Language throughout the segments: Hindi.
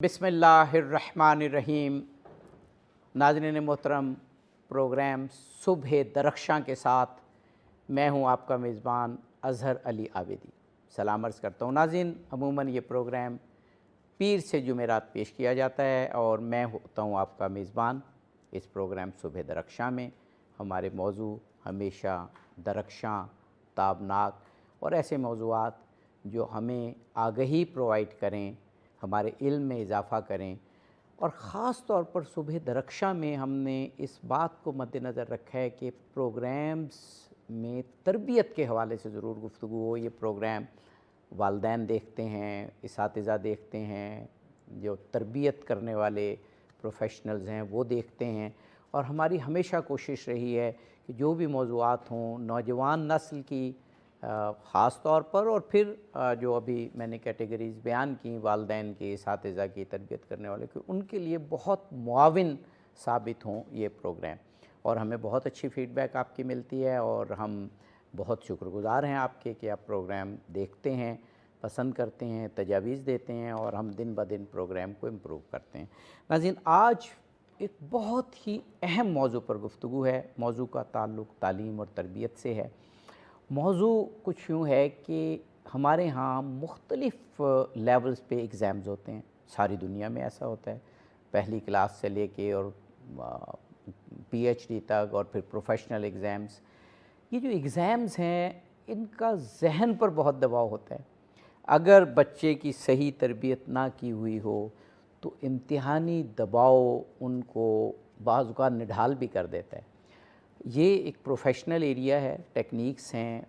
बिस्मिल्लाहिर्रहमानिर्रहीम। नाज़रीन मोहतरम, प्रोग्राम सुबह दरख्शां के साथ मैं हूं आपका मेज़बान अज़हर अली आबिदी सलाम अर्ज़ करता हूं। नाज़रीन, अमूमन ये प्रोग्राम पीर से जुमेरात पेश किया जाता है और मैं होता हूं आपका मेज़बान। इस प्रोग्राम सुबह दरख्शां में हमारे मौजू हमेशा दरख्शां, ताबनाक और ऐसे मौज़ूआत जो हमें आगही प्रोवाइड करें, हमारे इल्म में इजाफ़ा करें। और ख़ास तौर पर सुबह दरख्शां में हमने इस बात को मद्देनज़र रखा है कि प्रोग्राम्स में तरबियत के हवाले से ज़रूर गुफ्तगू हो। ये प्रोग्राम वालिदैन देखते हैं, इसातिज़ा देखते हैं, जो तरबियत करने वाले प्रोफेशनल्स हैं वो देखते हैं। और हमारी हमेशा कोशिश रही है कि जो भी मौज़ूआत हों नौजवान नस्ल की ख़ास तौर पर, और फिर जो अभी मैंने कैटेगरीज़ बयान की वालिदैन की, इसातिज़ा की, तरबियत करने वाले की, उनके लिए बहुत मुआविन साबित हों ये प्रोग्राम। और हमें बहुत अच्छी फ़ीडबैक आपकी मिलती है और हम बहुत शुक्रगुज़ार हैं आपके कि आप प्रोग्राम देखते हैं, पसंद करते हैं, तजावीज़ देते हैं और हम दिन ब दिन प्रोग्राम को इम्प्रूव करते हैं। नाज़रीन, आज एक बहुत ही अहम मौजू पर गुफ्तगू है। मौजू का ताल्लुक़ तालीम और तरबियत से है। मौजू कुछ यूँ है कि हमारे यहाँ मुख्तलिफ़ लेवल्स पे एग्ज़ाम्स होते हैं। सारी दुनिया में ऐसा होता है, पहली क्लास से लेके और पीएचडी तक और फिर प्रोफेशनल एग्ज़ाम्स। ये जो एग्ज़ाम्स हैं इनका ज़हन पर बहुत दबाव होता है। अगर बच्चे की सही तरबियत ना की हुई हो तो इम्तिहानी दबाव उनको बाज़ औक़ात निढाल भी कर देता है। ये एक प्रोफेशनल एरिया है, टेक्निक्स हैं,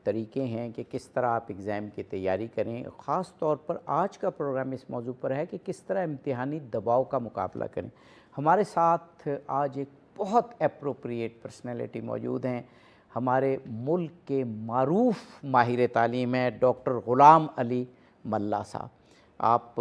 तरीक़े हैं कि किस तरह आप एग्ज़ाम की तैयारी करें। ख़ास तौर पर आज का प्रोग्राम इस मौजू पर है कि किस तरह इम्तिहानी दबाव का मुकाबला करें। हमारे साथ आज एक बहुत एप्रोप्रिएट पर्सनैलिटी मौजूद हैं। हमारे मुल्क के मारूफ़ माहिर तालीम है डॉक्टर ग़ुलाम अली मल्ला साहब। आप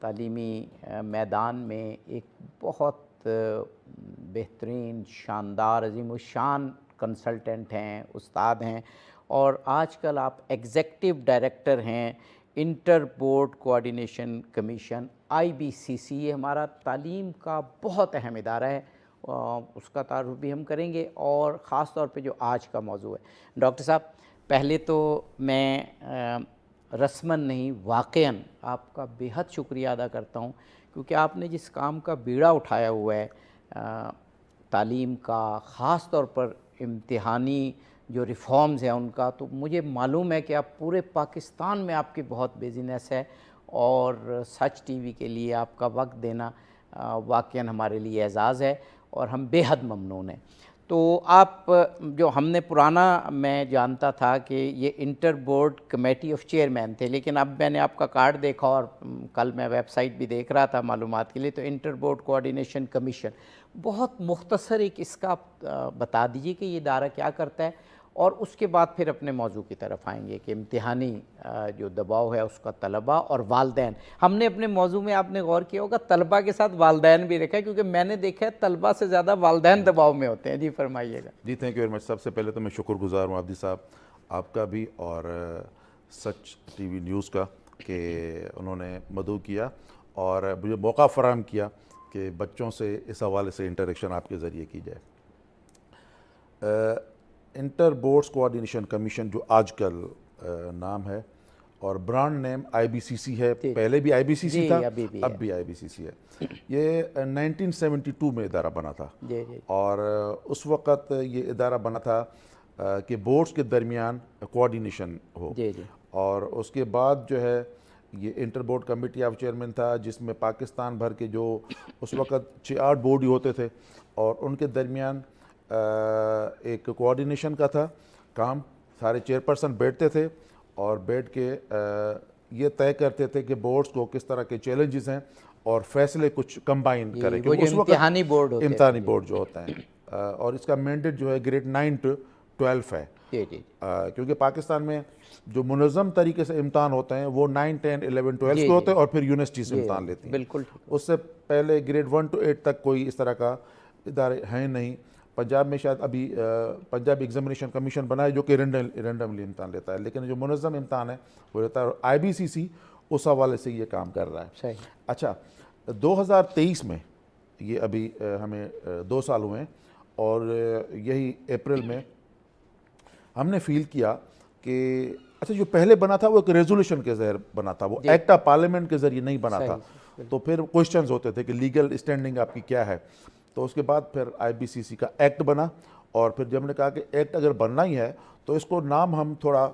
तालीमी मैदान में एक बहुत बेहतरीन, शानदार, अज़ीमुश्शान कंसल्टेंट हैं, उस्ताद हैं और आजकल आप एग्ज़ेक्टिव डायरेक्टर हैं inter board coordination commission IBCC। ये हमारा तालीम का बहुत अहम इदारा है, उसका तारुफ़ भी हम करेंगे और ख़ास तौर पे जो आज का मौजू है। डॉक्टर साहब, पहले तो मैं रस्मन नहीं वाक़ईन आपका बेहद शुक्रिया अदा करता हूँ, क्योंकि आपने जिस काम का बीड़ा उठाया हुआ है तालीम का, ख़ास तौर पर इम्तिहानी जो रिफ़ॉर्म्स हैं उनका, तो मुझे मालूम है कि आप पूरे पाकिस्तान में आपकी बहुत बिज़नेस है और सच टीवी के लिए आपका वक्त देना वाक़ईन हमारे लिए एज़ाज़ है और हम बेहद ममनून हैं। तो आप जो हमने पुराना मैं जानता था कि ये inter board committee of chairman थे, लेकिन अब मैंने आपका कार्ड देखा और कल मैं वेबसाइट भी देख रहा था मालूमात के लिए, तो इंटर बोर्ड कोऑर्डिनेशन कमीशन। बहुत मुख्तसर एक इसका बता दीजिए कि ये इदारा क्या करता है और उसके बाद फिर अपने मौजू की तरफ आएंगे कि इम्तिहानी जो दबाव है उसका तलबा और वालिदैन। हमने अपने मौजू में, आपने गौर किया होगा, तलबा के साथ वालिदैन भी रखा है, क्योंकि मैंने देखा है तलबा से ज़्यादा वालिदैन दबाव में होते हैं। जी फरमाइएगा। जी, थैंक यू वेरी मच। सबसे पहले तो मैं शुक्रगुज़ार हूँ आबिदी साहब आपका भी और सच टीवी न्यूज़ का कि उन्होंने मदऊ किया और मुझे मौका फ़राहम किया कि बच्चों से इस हवाले से इंटरेक्शन आपके ज़रिए की जाए। इंटर बोर्ड्स कोऑर्डिनेशन कमीशन जो आजकल नाम है और ब्रांड नेम IBCC है, पहले भी IBCC था, अब भी IBCC है। ये 1972 में इदारा बना था और उस वक़्त ये इदारा बना था कि बोर्ड्स के दरमियान कोऑर्डिनेशन हो। और उसके बाद जो है ये inter board committee of chairman था, जिसमें पाकिस्तान भर के जो उस वक़्त 6-8 बोर्ड ही होते थे और उनके दरमियान एक कोऑर्डिनेशन का था काम। सारे चेयरपर्सन बैठते थे और बैठ के ये तय करते थे कि बोर्ड्स को किस तरह के चैलेंजेस हैं और फैसले कुछ कंबाइन करें। वो जो इम्तिहानी बोर्ड जो होता है और इसका मैंडेट जो है ग्रेड 9 to 12 है। क्योंकि पाकिस्तान में जो मुनज़्ज़म तरीके से इम्तहान होते हैं वो 9, 10, 11, 12 के होते हैं और फिर यूनिवर्सिटी से इम्तहान लेती हैं। बिल्कुल। उससे पहले ग्रेड 1 to 8 तक कोई इस तरह का इदारे हैं नहीं। पंजाब में शायद अभी पंजाब एग्जामिनेशन कमीशन बना है जो कि रेंडमली इम्तहान लेता है, लेकिन जो मुनज़्ज़म इम्तहान है वो रहता है। IBCC उस हवाले से ये काम कर रहा है। सही। अच्छा, 2023 में ये अभी हमें 2 साल हुए हैं और यही अप्रैल में हमने फील किया कि अच्छा जो पहले बना था वो एक रेजोल्यूशन के जरिए बना था, वो एक्ट ऑफ पार्लियामेंट के जरिए नहीं बना था। तो फिर क्वेश्चंस होते थे कि लीगल स्टैंडिंग आपकी क्या है। तो उसके बाद फिर आईबीसीसी का एक्ट बना और फिर जब हमने कहा कि एक्ट अगर बनना ही है तो इसको नाम हम थोड़ा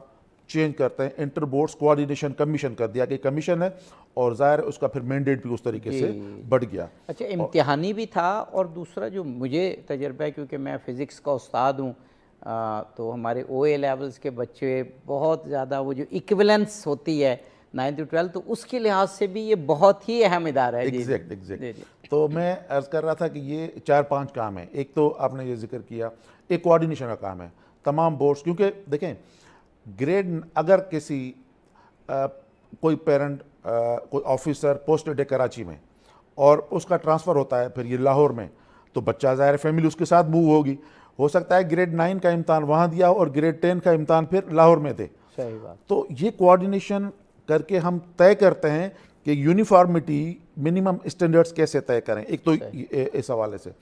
चेंज करते हैं, इंटर बोर्ड्स कोऑर्डिनेशन कमीशन कर दिया कि कमीशन है और ज़ाहिर उसका फिर मैंडेट भी उस तरीके से बढ़ गया। अच्छा, इम्तिहानी भी था और दूसरा जो मुझे तजर्बा है, क्योंकि मैं फ़िज़िक्स का उस्ताद हूँ, तो हमारे ओए लेवल्स के बच्चे बहुत ज़्यादा वो जो इक्विवेलेंस होती है 9th to 12th, तो उसके लिहाज से भी ये बहुत ही अहम इदारा है। एग्जैक्ट। तो मैं अर्ज़ कर रहा था कि ये 4-5 काम है। एक तो आपने ये जिक्र किया, एक कोऑर्डिनेशन का काम है तमाम बोर्ड्स, क्योंकि देखें ग्रेड अगर किसी कोई पेरेंट कोई ऑफिसर पोस्टेड है कराची में और उसका ट्रांसफ़र होता है फिर ये लाहौर में, तो बच्चा ज़ाहिर फैमिली उसके साथ मूव होगी। हो सकता है ग्रेड 9 का इम्तहान वहाँ दिया हो और ग्रेड 10 का इम्तहान फिर लाहौर में दे। सही बात। तो ये कोऑर्डिनेशन करके हम तय करते हैं कि यूनिफॉर्मिटी मिनिमम स्टैंडर्ड्स कैसे तय करें, एक तो इस हवाले से।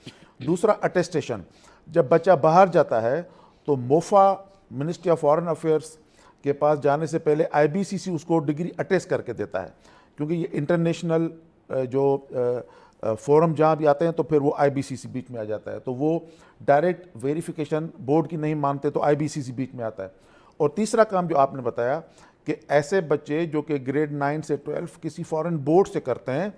दूसरा अटेस्टेशन, जब बच्चा बाहर जाता है तो MOFA ministry of foreign affairs के पास जाने से पहले आईबीसीसी उसको डिग्री अटेस्ट करके देता है, क्योंकि ये इंटरनेशनल जो फोरम जहाँ भी आते हैं तो फिर वो आईबीसीसी बीच में आ जाता है, तो वो डायरेक्ट वेरिफिकेशन बोर्ड की नहीं मानते तो आईबीसीसी बीच में आता है। और तीसरा काम जो आपने बताया कि ऐसे बच्चे जो कि ग्रेड 9 से 12 किसी फॉरेन बोर्ड से करते हैं,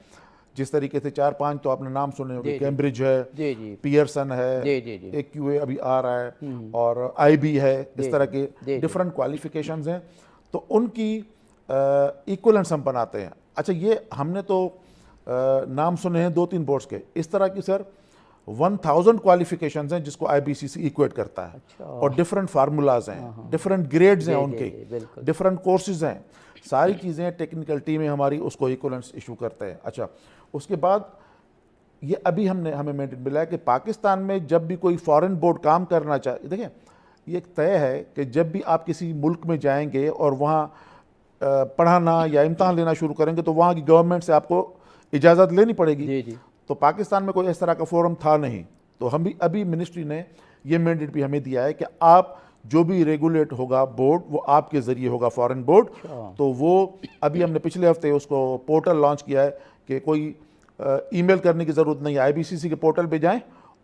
जिस तरीके से 4-5 तो आपने नाम सुने होंगे, कैम्ब्रिज है, पियर्सन है, एक क्यूए अभी आ रहा है और आईबी है, इस तरह के डिफरेंट क्वालिफिकेशंस हैं, तो उनकी इक्वलेंट्स हम बनाते हैं। अच्छा, ये हमने तो नाम सुने हैं 2-3 बोर्ड्स के, इस तरह की सर 1000 क्वालिफिकेशंस हैं जिसको आईबीसीसी इक्वेट करता है। अच्छा। और डिफरेंट फार्मूलाज हैं, डिफरेंट ग्रेड्स हैं उनके, डिफरेंट कोर्सेज हैं, सारी चीज़ें टेक्निकल टीमें हमारी उसको इक्वलेंट्स इशू करते हैं। अच्छा, उसके बाद ये अभी हमें मैंडेट मिला है कि पाकिस्तान में जब भी कोई फॉरेन बोर्ड काम करना चाहे, देखें ये एक तय है कि जब भी आप किसी मुल्क में जाएंगे और वहाँ पढ़ाना या इम्तहान लेना शुरू करेंगे तो वहाँ की गवर्नमेंट से आपको इजाज़त लेनी पड़ेगी। तो पाकिस्तान में कोई इस तरह का फोरम था नहीं, तो हम भी अभी मिनिस्ट्री ने ये मैंडेट भी हमें दिया है कि आप जो भी रेगुलेट होगा बोर्ड वो आपके ज़रिए होगा, फॉरेन बोर्ड। तो वो अभी हमने पिछले हफ्ते उसको पोर्टल लॉन्च किया है कि कोई ईमेल करने की ज़रूरत नहीं है, आईबीसीसी के पोर्टल पे जाएं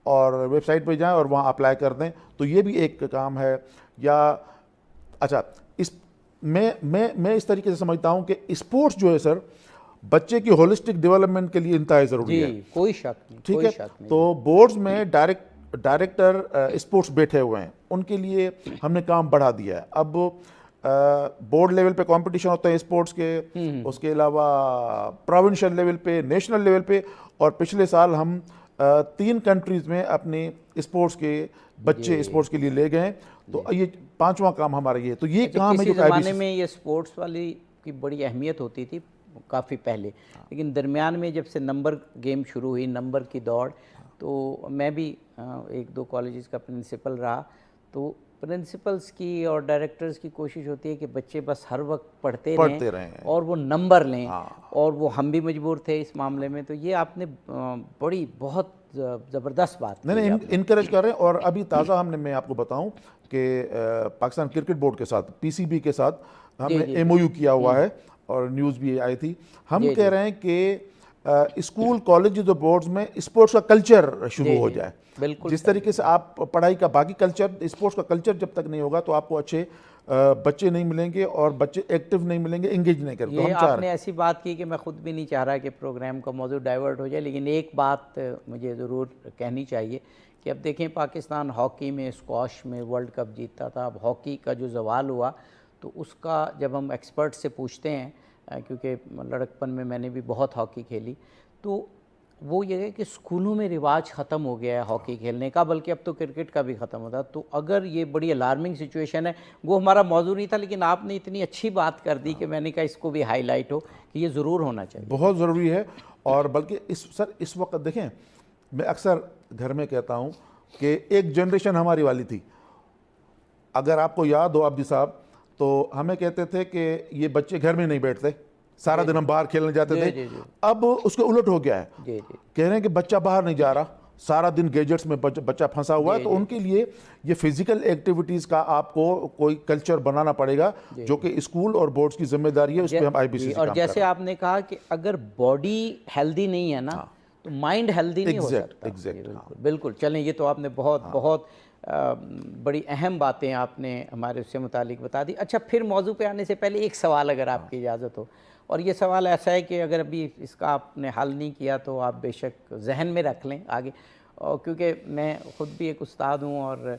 और वेबसाइट पे जाएं और वहाँ अप्लाई कर दें, तो ये भी एक काम है। या अच्छा, इस मैं इस तरीके से समझता हूँ कि स्पोर्ट्स जो है सर बच्चे की होलिस्टिक डेवलपमेंट के लिए इंतहाई ज़रूरी है। कोई शक नहीं, ठीक है। तो बोर्ड्स में डायरेक्टर स्पोर्ट्स बैठे हुए हैं, उनके लिए हमने काम बढ़ा दिया है। अब बोर्ड लेवल पे कंपटीशन होते हैं स्पोर्ट्स के, उसके अलावा प्रोविंशियल लेवल पे, नेशनल लेवल पे, और पिछले साल हम 3 कंट्रीज़ में अपने स्पोर्ट्स के बच्चे स्पोर्ट्स के लिए ले गए। तो ये 5वां काम हमारा ये है। तो ये काम है जो ज़माने में ये स्पोर्ट्स वाली की बड़ी अहमियत होती थी काफ़ी पहले, लेकिन दरमियान में जब से नंबर गेम शुरू हुई, नंबर की दौड़, तो मैं भी 1-2 कॉलेजेस का प्रिंसिपल रहा, तो प्रिंसिपल्स की और डायरेक्टर्स की कोशिश होती है कि बच्चे बस हर वक्त पढ़ते रहें और वो नंबर लें। और वो हम भी मजबूर थे इस मामले में। तो ये आपने बड़ी बहुत ज़बरदस्त बात नहीं इनकरेज कर रहे हैं। और अभी ताज़ा मैं आपको बताऊं कि पाकिस्तान क्रिकेट बोर्ड के साथ, पीसीबी के साथ हमने एमओयू किया हुआ है और न्यूज़ भी आई थी। हम कह रहे हैं कि स्कूल कॉलेज जो बोर्ड्स में स्पोर्ट्स का कल्चर शुरू हो जाए। जिस तरीके से आप पढ़ाई का बाकी कल्चर, स्पोर्ट्स का कल्चर जब तक नहीं होगा तो आपको अच्छे बच्चे नहीं मिलेंगे और बच्चे एक्टिव नहीं मिलेंगे, एंगेज नहीं करते। ये आपने ऐसी बात की कि मैं खुद भी नहीं चाह रहा कि प्रोग्राम का मौजू डाइवर्ट हो जाए, लेकिन एक बात मुझे ज़रूर कहनी चाहिए कि अब देखें पाकिस्तान हॉकी में, स्क्वॉश में वर्ल्ड कप जीतता था। अब हॉकी का जो ज़वाल हुआ तो उसका जब हम एक्सपर्ट से पूछते हैं, क्योंकि लड़कपन में मैंने भी बहुत हॉकी खेली, तो वो ये है कि स्कूलों में रिवाज ख़त्म हो गया है हॉकी खेलने का, बल्कि अब तो क्रिकेट का भी ख़त्म होता। तो अगर ये बड़ी अलार्मिंग सिचुएशन है, वो हमारा मौजू नहीं था, लेकिन आपने इतनी अच्छी बात कर दी कि मैंने कहा इसको भी हाईलाइट हो कि ये ज़रूर होना चाहिए, बहुत ज़रूरी है। और बल्कि इस वक्त देखें, मैं अक्सर घर में कहता हूँ कि एक जनरेशन हमारी वाली थी, अगर आपको याद हो अब्दी साहब, तो हमें कहते थे कि ये बच्चे घर में नहीं बैठते, सारा दिन हम बाहर खेलने जाते थे। अब उसके उलट हो गया है, कह रहे हैं कि बच्चा बाहर नहीं जा रहा, सारा दिन गैजेट्स में बच्चा फंसा हुआ है। तो उनके लिए ये फिजिकल एक्टिविटीज का आपको कोई कल्चर बनाना पड़ेगा, जो कि स्कूल और बोर्ड्स की जिम्मेदारी है, उस पर हम IBCC और जैसे आपने कहा कि अगर बॉडी हेल्दी नहीं है ना, तो माइंड हेल्दी नहीं हो सकता। बिल्कुल बिल्कुल। चलें, ये तो आपने बहुत बड़ी अहम बातें आपने हमारे उससे मुतालिक बता दी। अच्छा, फिर मौजू पे आने से पहले एक सवाल अगर आपकी इजाज़त हो, और ये सवाल ऐसा है कि अगर अभी इसका आपने हल नहीं किया तो आप बेशक जहन में रख लें आगे, और क्योंकि मैं ख़ुद भी एक उस्ताद हूँ और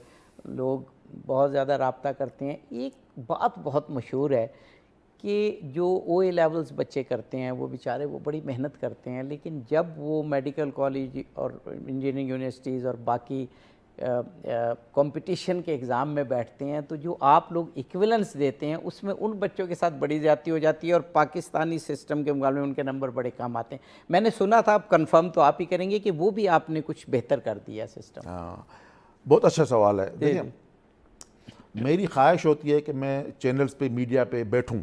लोग बहुत ज़्यादा रब्ता करते हैं। एक बात बहुत मशहूर है कि जो OA लेवल्स बच्चे करते हैं वो बेचारे वो बड़ी मेहनत करते हैं, लेकिन जब वो मेडिकल कॉलेज और इंजीनियरिंग यूनिवर्सिटीज़ और बाकी कंपटीशन के एग्ज़ाम में बैठते हैं, तो जो आप लोग इक्विवेलेंस देते हैं उसमें उन बच्चों के साथ बड़ी ज़्यादती हो जाती है और पाकिस्तानी सिस्टम के मुकाबले में उनके नंबर बड़े कम आते हैं। मैंने सुना था, आप कंफर्म तो आप ही करेंगे कि वो भी आपने कुछ बेहतर कर दिया सिस्टम? हाँ, बहुत अच्छा सवाल है। देखिए, मेरी ख्वाहिश होती है कि मैं चैनल्स पे, मीडिया पे बैठूं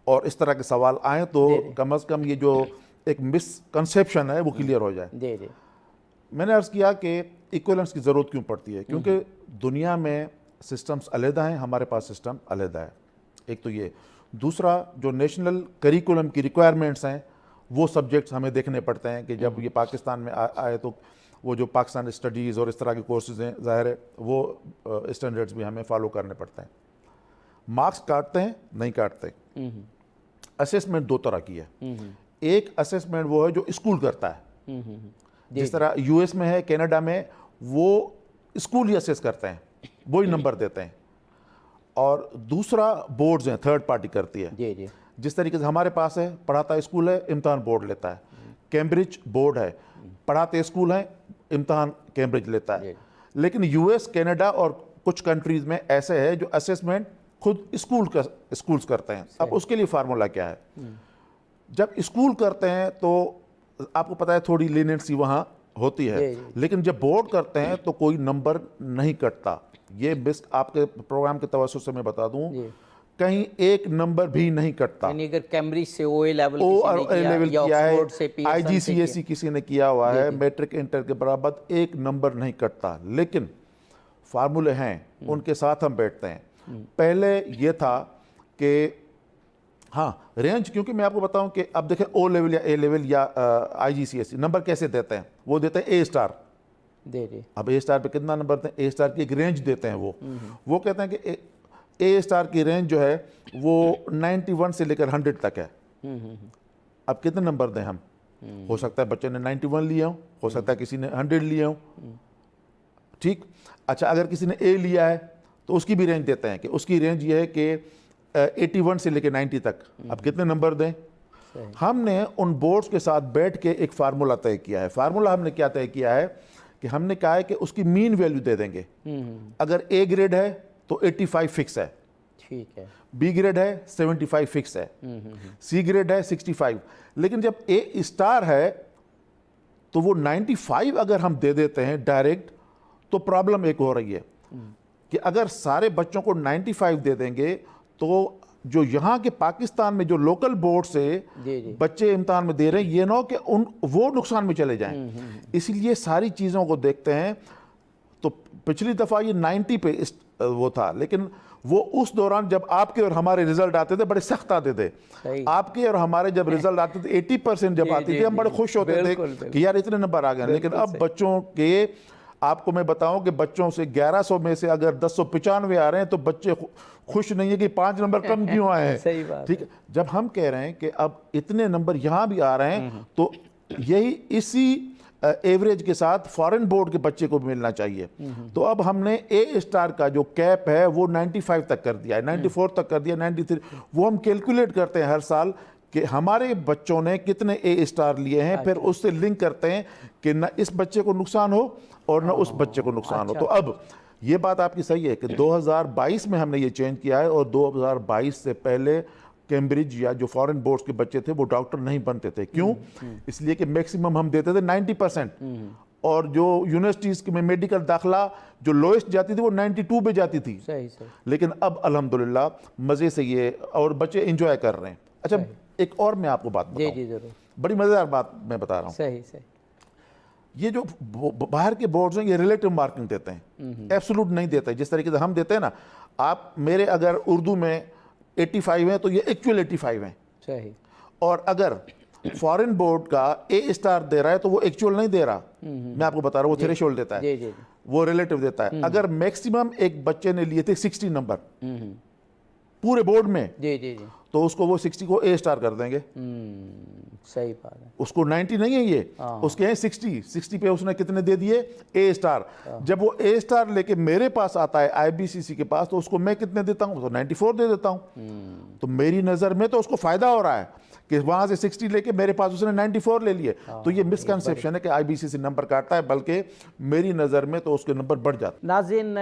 और इस तरह के सवाल आएँ तो कम अज़ कम ये जो एक मिसकंसेप्शन है वो क्लियर हो जाए। मैंने अर्ज़ किया कि इक्विवेलेंस की ज़रूरत क्यों पड़ती है, क्योंकि दुनिया में सिस्टम्स अलहदा हैं, हमारे पास सिस्टम अलहदा है। एक तो ये, दूसरा जो नेशनल करिकुलम की रिक्वायरमेंट्स हैं वो सब्जेक्ट्स हमें देखने पड़ते हैं कि जब ये पाकिस्तान में आए तो वो जो पाकिस्तान स्टडीज़ और इस तरह के कोर्सेज हैं, ज़ाहिर है वो स्टैंडर्ड्स भी हमें फॉलो करने पड़ते हैं। मार्क्स काटते हैं, नहीं काटते। असेसमेंट दो तरह की है। एक असेसमेंट वो है जो स्कूल करता है, जिस तरह US में है, कनाडा में, वो स्कूल ही असेस करते हैं, वो ही नंबर देते हैं। और दूसरा बोर्ड्स हैं, थर्ड पार्टी करती है। जिस तरीके से हमारे पास है, पढ़ाता स्कूल है, इम्तहान बोर्ड लेता है। कैम्ब्रिज बोर्ड है, पढ़ाते स्कूल हैं, इम्तहान कैम्ब्रिज लेता है। लेकिन US, कनाडा और कुछ कंट्रीज में ऐसे है जो असेसमेंट खुद स्कूल्स करते हैं। अब उसके लिए फार्मूला क्या है? जब स्कूल करते हैं तो आपको पता है थोड़ी लीनियंसी वहाँ होती है, लेकिन जब बोर्ड करते हैं तो कोई नंबर नहीं कटता। ये बेस्ट आपके प्रोग्राम के तवज्जो से मैं बता दूं, कहीं एक नंबर भी नहीं कटता। यानी अगर कैम्ब्रिज से OA लेवल किया है, IGCSE किसी ने किया हुआ है, मैट्रिक इंटर के बराबर एक नंबर नहीं कटता। लेकिन फार्मूले हैं, उनके साथ हम बैठते हैं। पहले ये था कि हाँ, रेंज, क्योंकि मैं आपको बताऊं कि अब देखें O लेवल या A लेवल या IGCSE नंबर कैसे देते हैं? वो देते हैं A स्टार। अब A स्टार पे कितना नंबर देते हैं? A स्टार की एक रेंज देते हैं। वो कहते हैं कि A स्टार की रेंज जो है वो 91 से लेकर 100 तक है। अब कितने नंबर दें हम? हो सकता है बच्चे ने 91 लिया हो सकता है किसी ने 100 लिया हो। ठीक, अच्छा, अगर किसी ने A लिया है तो उसकी भी रेंज देते हैं कि उसकी रेंज ये है कि 81 से लेकर 90 तक। अब कितने नंबर दें? हमने उन बोर्ड्स के साथ बैठ के एक फार्मूला तय किया है। फार्मूला हमने क्या तय किया है कि हमने कहा है कि उसकी मीन वैल्यू दे देंगे। अगर A ग्रेड है तो 85 फिक्स है, ठीक है। B ग्रेड है 75 फिक्स है, C ग्रेड है 65। लेकिन जब A स्टार है तो वो 95 अगर हम दे देते हैं डायरेक्ट, तो प्रॉब्लम एक हो रही है कि अगर सारे बच्चों को 95 दे देंगे तो जो यहाँ के पाकिस्तान में जो लोकल बोर्ड से बच्चे इम्तिहान में दे रहे हैं, ये ना हो कि वो नुकसान में चले जाएं। इसलिए सारी चीज़ों को देखते हैं। तो पिछली दफ़ा ये 90 पे वो था, लेकिन वो उस दौरान जब आपके और हमारे रिजल्ट आते थे बड़े सख्त आते थे। आपके और हमारे जब रिजल्ट आते थे 80% जब आती थी, हम बड़े खुश होते थे कि यार इतने नंबर आ गए। लेकिन अब बच्चों के, आपको मैं बताऊं कि बच्चों से 1100 में से अगर 1095 आ रहे हैं तो बच्चे खुश नहीं है कि 5 नंबर कम क्यों आए हैं। सही बात। ठीक है, जब हम कह रहे हैं कि अब इतने नंबर यहाँ भी आ रहे हैं तो यही इसी एवरेज के साथ फॉरेन बोर्ड के बच्चे को मिलना चाहिए। तो अब हमने A स्टार का जो कैप है वो 95 तक कर दिया है, 94 तक कर दिया, 93। वो हम कैलकुलेट करते हैं हर साल कि हमारे बच्चों ने कितने A स्टार लिए हैं, फिर उससे लिंक करते हैं कि न इस बच्चे को नुकसान हो और न उस बच्चे को नुकसान हो। तो अब ये बात आपकी सही है कि 2022 में हमने ये चेंज किया है, और 2022 से पहले कैम्ब्रिज या जो फॉरेन बोर्ड्स के बच्चे थे वो डॉक्टर नहीं बनते थे। क्यों? इसलिए कि मैक्सिमम हम देते थे 90%, और जो यूनिवर्सिटीज़ में मेडिकल दाखिला जो लोएस्ट जाती थी वो 92 पे जाती थी। सही। लेकिन अब अल्हम्दुलिल्लाह मज़े से ये और बच्चे इंजॉय कर रहे हैं। अच्छा, एक और मैं आपको बात जी बताऊं, जी जरूर, बड़ी मज़ेदार बात मैं बता रहा हूँ। सही सही, ये जो बाहर के बोर्ड्स हैं ये रिलेटिव मार्किंग देते हैं, एब्सोल्यूट नहीं देते। जिस तरीके से हम देते हैं ना, आप मेरे अगर उर्दू में 85 हैं तो ये एक्चुअल 85 हैं, सही, और अगर फॉरेन बोर्ड का ए स्टार दे रहा है तो वो एक्चुअल नहीं दे रहा, मैं आपको बता रहा हूँ, वो थ्रेशोल्ड देता जी है, जी जी, वो रिलेटिव देता है। अगर मैक्सिमम एक बच्चे ने लिए थे 60 नंबर पूरे बोर्ड में, जी जी जी, तो उसको वो 60 को ए स्टार कर देंगे। सही बात है, उसको 90 नहीं है ये, उसके हैं 60 पे उसने कितने दे दिए, ए स्टार। जब वो ए स्टार लेके मेरे पास आता है आईबीसीसी के पास, तो उसको मैं कितने देता हूं, तो 94 दे देता हूं। तो मेरी नज़र में तो उसको फायदा हो रहा है कि वहां से 60 लेके मेरे पास उसने 94 ले लिए। तो ये मिसकंसेप्शन है कि आईबीसीसी नंबर काटता है, बल्कि मेरी नज़र में तो उसके नंबर बढ़ जाते हैं। नाज़रीन,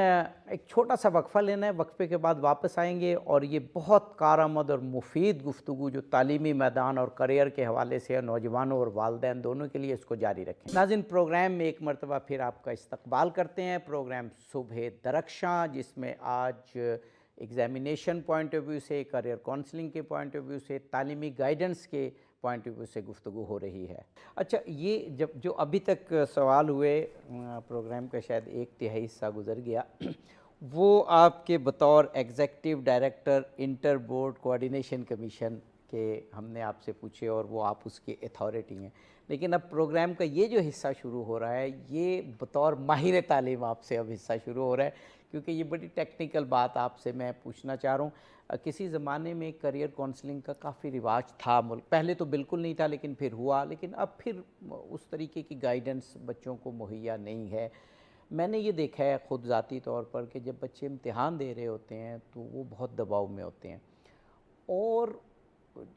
एक छोटा सा वक्फा लेना है, वक्फे के बाद वापस आएंगे और ये बहुत कारआमद और मुफीद गुफ्तगू जो तालीमी मैदान और करियर के हवाले से है, नौजवानों और वालिदैन दोनों के लिए, इसको जारी रखें। नाज़रीन, प्रोग्राम में एक मरतबा फिर आपका इस्तकबाल करते हैं। प्रोग्राम सुबह दरख्शां, जिसमें आज एग्ज़ामिनेशन पॉइंट ऑफ व्यू से, करियर काउंसलिंग के पॉइंट ऑफ व्यू से, तालीमी गाइडेंस के पॉइंट ऑफ व्यू से गुफ्तगू हो रही है। अच्छा, ये जब जो अभी तक सवाल हुए, प्रोग्राम का शायद 1/3 हिस्सा गुजर गया, वो आपके बतौर executive director inter board coordination commission के हमने आपसे पूछे और वो आप उसकी अथॉरिटी हैं। लेकिन अब प्रोग्राम का ये जो हिस्सा शुरू हो रहा है, ये बतौर माहिर तालीम आपसे अब हिस्सा शुरू हो रहा है, क्योंकि ये बड़ी टेक्निकल बात आपसे मैं पूछना चाह रहा हूँ। किसी ज़माने में करियर काउंसलिंग का काफ़ी रिवाज था मुल्क, पहले तो बिल्कुल नहीं था, लेकिन फिर हुआ, लेकिन अब फिर उस तरीके की गाइडेंस बच्चों को मुहैया नहीं है। मैंने ये देखा है ख़ुद ज़ाती तौर पर कि जब बच्चे इम्तिहान दे रहे होते हैं तो वो बहुत दबाव में होते हैं और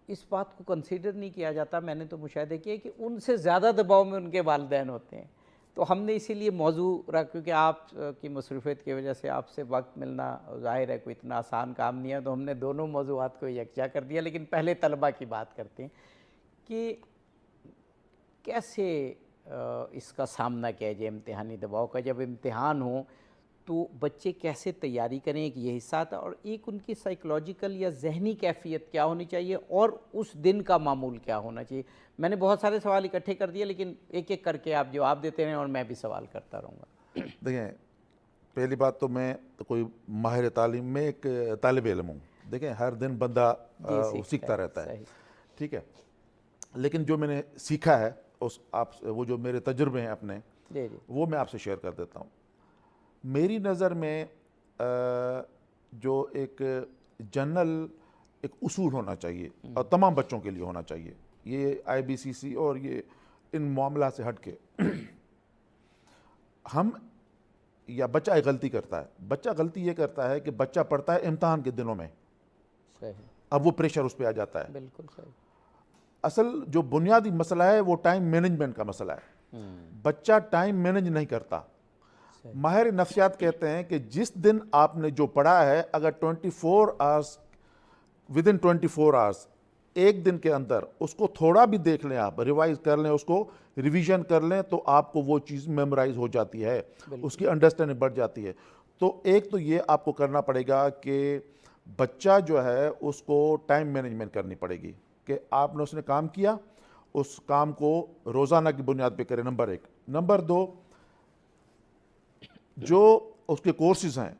इस बात को कंसीडर नहीं किया जाता। मैंने तो मुशाहिदा किया कि उनसे ज़्यादा दबाव में उनके वालिदैन होते हैं। तो हमने इसीलिए मौजू रखा, क्योंकि आप की मसरूफ़ियत की वजह से आपसे वक्त मिलना ज़ाहिर है कोई इतना आसान काम नहीं है, तो हमने दोनों मौज़ूआत को यकजा कर दिया। लेकिन पहले तलबा की बात करते हैं कि कैसे इसका सामना किया जाए इम्तिहानी दबाव का। जब इम्तिहान हो तो बच्चे कैसे तैयारी करें, एक ये हिस्सा था, और एक उनकी साइकोलॉजिकल या जहनी कैफियत क्या होनी चाहिए और उस दिन का मामूल क्या होना चाहिए। मैंने बहुत सारे सवाल इकट्ठे कर दिए, लेकिन एक एक करके आप जवाब देते रहें और मैं भी सवाल करता रहूँगा। देखें, पहली बात तो मैं तो कोई माहिर तालीम में एक तालिब इल्म हूँ। देखें, हर दिन बंदा सीखता रहता है, ठीक है। लेकिन जो मैंने सीखा है उस आप वो जो मेरे तजुर्बे हैं अपने, वो मैं आपसे शेयर कर देता हूँ। मेरी नज़र में जो एक जनरल एक उसूल होना चाहिए और तमाम बच्चों के लिए होना चाहिए, ये आईबीसीसी और ये इन मामला से हट के हम या बच्चा एक गलती करता है। बच्चा गलती ये करता है कि बच्चा पढ़ता है इम्तहान के दिनों में, सही, अब वो प्रेशर उस पर आ जाता है। बिल्कुल सही। असल जो बुनियादी मसला है वो टाइम मैनेजमेंट का मसला है। बच्चा टाइम मैनेज नहीं करता। माहिर नफ्सियात कहते हैं कि जिस दिन आपने जो पढ़ा है, अगर 24 आवर्स, विदिन 24 आवर्स, एक दिन के अंदर उसको थोड़ा भी देख लें, आप रिवाइज कर लें, उसको रिवीजन कर लें, तो आपको वो चीज़ मेमोराइज हो जाती है, उसकी अंडरस्टैंडिंग बढ़ जाती है। तो एक तो ये आपको करना पड़ेगा कि बच्चा जो है उसको टाइम मैनेजमेंट करनी पड़ेगी कि आपने उसने काम किया, उस काम को रोज़ाना की बुनियाद पे करें, नंबर 1। नंबर 2, जो उसके कोर्सेज हैं,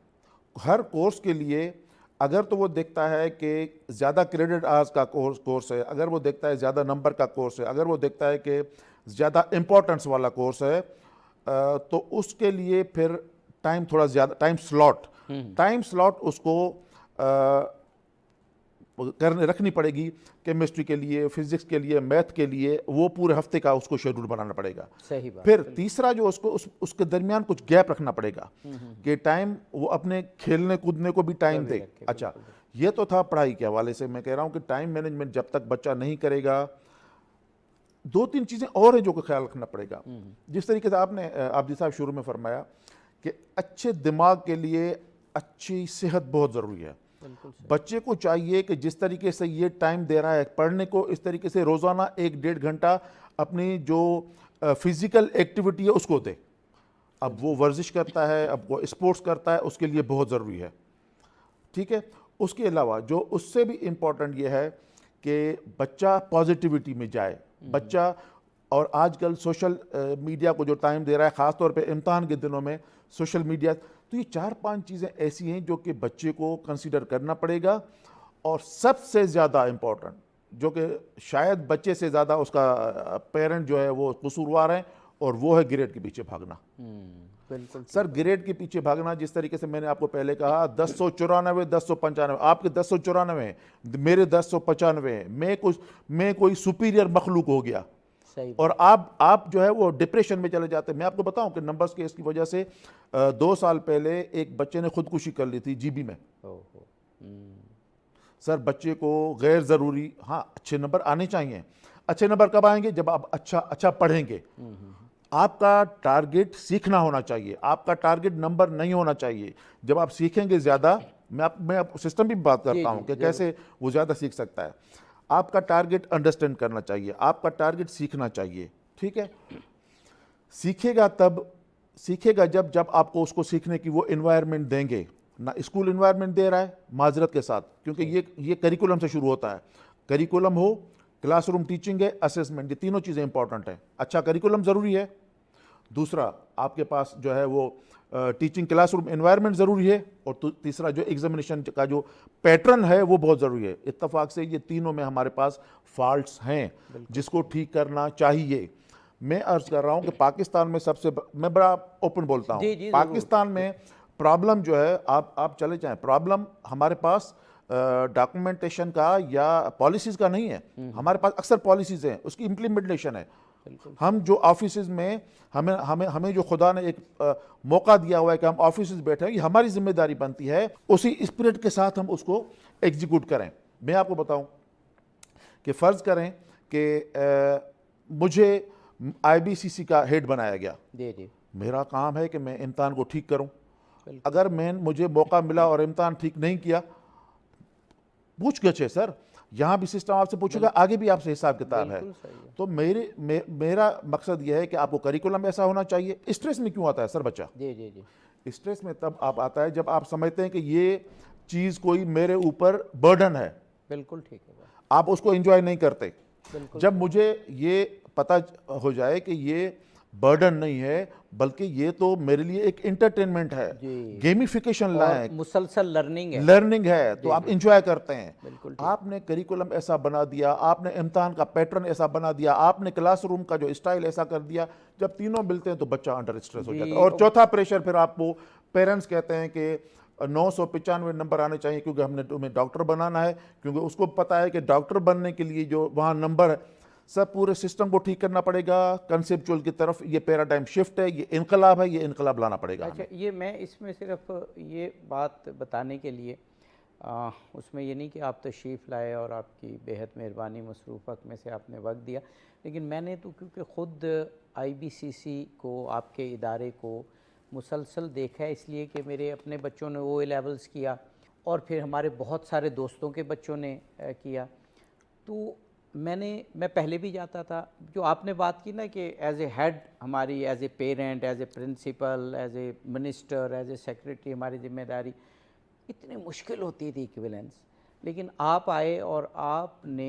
हर कोर्स के लिए अगर तो वो देखता है कि ज़्यादा क्रेडिट आवर्स का कोर्स है, अगर वो देखता है ज़्यादा नंबर का कोर्स है, अगर वो देखता है कि ज़्यादा इम्पोर्टेंस वाला कोर्स है, तो उसके लिए फिर टाइम थोड़ा ज़्यादा, टाइम स्लॉट उसको रखनी पड़ेगी। केमिस्ट्री के लिए, फिजिक्स के लिए, मैथ के लिए, वो पूरे हफ्ते का उसको शेड्यूल बनाना पड़ेगा। सही बात। फिर तीसरा जो उसको उसके दरमियान कुछ गैप रखना पड़ेगा कि टाइम वो अपने खेलने कूदने को भी टाइम दे। अच्छा, ये तो था पढ़ाई के हवाले से। मैं कह रहा हूँ कि टाइम मैनेजमेंट जब तक बच्चा नहीं करेगा, 2-3 चीज़ें और हैं जो का ख्याल रखना पड़ेगा। जिस तरीके से आपने आबिदी साहब शुरू में फरमाया कि अच्छे दिमाग के लिए अच्छी सेहत बहुत ज़रूरी है। बच्चे को चाहिए कि जिस तरीके से ये टाइम दे रहा है पढ़ने को, इस तरीके से रोज़ाना 1-1.5 घंटा अपनी जो फिज़िकल एक्टिविटी है उसको दे। अब वो वर्जिश करता है, अब वो स्पोर्ट्स करता है, उसके लिए बहुत ज़रूरी है, ठीक है। उसके अलावा जो उससे भी इम्पॉर्टेंट ये है कि बच्चा पॉजिटिविटी में जाए, बच्चा, और आजकल सोशल मीडिया को जो टाइम दे रहा है, ख़ास तौर पे इम्तिहान के दिनों में सोशल मीडिया, तो ये 4-5 चीज़ें ऐसी हैं जो कि बच्चे को कंसीडर करना पड़ेगा। और सबसे ज़्यादा इम्पोर्टेंट, जो कि शायद बच्चे से ज़्यादा उसका पेरेंट जो है वो कसूरवार है, और वो है ग्रेड के पीछे भागना। बिल्कुल सर, ग्रेड के पीछे भागना, जिस तरीके से मैंने आपको पहले कहा, 1094, 1095, आपके 1094 हैं, मेरे 1095 हैं, मैं कोई सुपीरियर मखलूक हो गया, सही। और आप जो है वो डिप्रेशन में चले जाते हैं। मैं आपको बताऊं कि नंबर्स के इसकी वजह से 2 साल पहले एक बच्चे ने खुदकुशी कर ली थी जीबी में। सर, बच्चे को गैर ज़रूरी, हाँ अच्छे नंबर आने चाहिए। अच्छे नंबर कब आएंगे? जब आप अच्छा पढ़ेंगे। आपका टारगेट सीखना होना चाहिए, आपका टारगेट नंबर नहीं होना चाहिए। जब आप सीखेंगे ज़्यादा, मैं आप सिस्टम भी बात करता हूँ कि कैसे वो ज़्यादा सीख सकता है। आपका टारगेट अंडरस्टैंड करना चाहिए, आपका टारगेट सीखना चाहिए, ठीक है। सीखेगा जब आपको उसको सीखने की वो इन्वायरमेंट देंगे ना। स्कूल इन्वायरमेंट दे रहा है माजरत के साथ, क्योंकि ये करिकुलम से शुरू होता है। करिकुलम हो, क्लासरूम टीचिंग है, असेसमेंट, ये तीनों चीज़ें इंपॉर्टेंट हैं। अच्छा करिकुलम ज़रूरी है, दूसरा आपके पास जो है वो टीचिंग क्लासरूम एनवायरनमेंट ज़रूरी है, और तीसरा जो एग्जामिनेशन का जो पैटर्न है वो बहुत ज़रूरी है। इत्तफाक से ये तीनों में हमारे पास फॉल्ट्स हैं जिसको ठीक करना चाहिए। मैं अर्ज़ कर रहा हूँ कि पाकिस्तान में मैं बड़ा ओपन बोलता हूँ, पाकिस्तान में प्रॉब्लम जो है, आप चले जाएं, प्रॉब्लम हमारे पास डॉक्यूमेंटेशन का या पॉलिसीज़ का नहीं है। हमारे पास अक्सर पॉलिसीज़ हैं, उसकी इम्प्लीमेंटेशन है। हम जो ऑफिसेज में हमें जो खुदा ने एक मौका दिया हुआ है कि हम ऑफिसेज बैठे हैं, ये हमारी जिम्मेदारी बनती है उसी स्पिरिट के साथ हम उसको एग्जीक्यूट करें। मैं आपको बताऊं कि फ़र्ज़ करें कि मुझे IBCC का हेड बनाया गया। जी। मेरा काम है कि मैं इम्तिहान को ठीक करूं। अगर मुझे मौका मिला और इम्तिहान ठीक नहीं किया, पूछ गए सर, यहाँ भी सिस्टम आपसे पूछेगा, आगे भी आपसे हिसाब किताब है। तो मेरा मकसद यह है कि आपको करिकुलम ऐसा होना चाहिए। स्ट्रेस में क्यों आता है सर बच्चा? जी। स्ट्रेस में तब आप आता है जब आप समझते हैं कि ये चीज़ कोई मेरे ऊपर बर्डन है। बिल्कुल ठीक है। आप उसको एंजॉय नहीं करते। जब मुझे ये पता हो जाए कि ये बर्डन नहीं है, बल्कि ये तो मेरे लिए एक एंटरटेनमेंट है, गेमिफिकेशन लाए, मुसलसल लर्निंग है, तो आप इंजॉय करते हैं। आपने करिकुलम ऐसा बना दिया, आपने इम्तिहान का पैटर्न ऐसा बना दिया, आपने क्लासरूम का जो स्टाइल ऐसा कर दिया, जब तीनों मिलते हैं तो बच्चा अंडर स्ट्रेस हो जाता है। और चौथा प्रेशर फिर आपको पेरेंट्स कहते हैं कि 995 नंबर आने चाहिए क्योंकि हमने तुम्हें डॉक्टर बनाना है, क्योंकि उसको पता है कि डॉक्टर बनने के लिए जो वहाँ नंबर है, सब पूरे सिस्टम को ठीक करना पड़ेगा। कंसेप्चुअल की तरफ ये पैराडाइम शिफ्ट है, ये इनकलाब है, ये इनकलाब लाना पड़ेगा। अच्छा, ये मैं इसमें सिर्फ ये बात बताने के लिए उसमें ये नहीं कि आप तशरीफ़ लाए और आपकी बेहद मेहरबानी, मसरूफ़ वक्त में से आपने वक्त दिया, लेकिन मैंने तो क्योंकि ख़ुद IBCC को, आपके इदारे को मुसलसल देखा है, इसलिए कि मेरे अपने बच्चों ने OA लेवल्स किया और फिर हमारे बहुत सारे दोस्तों के बच्चों ने किया। तो मैं पहले भी जाता था। जो आपने बात की ना कि एज ए हेड हमारी, as a parent, as a principal, as a minister, as a secretary, हमारी जिम्मेदारी इतनी मुश्किल होती थी इक्विवेलेंस, लेकिन आप आए और आपने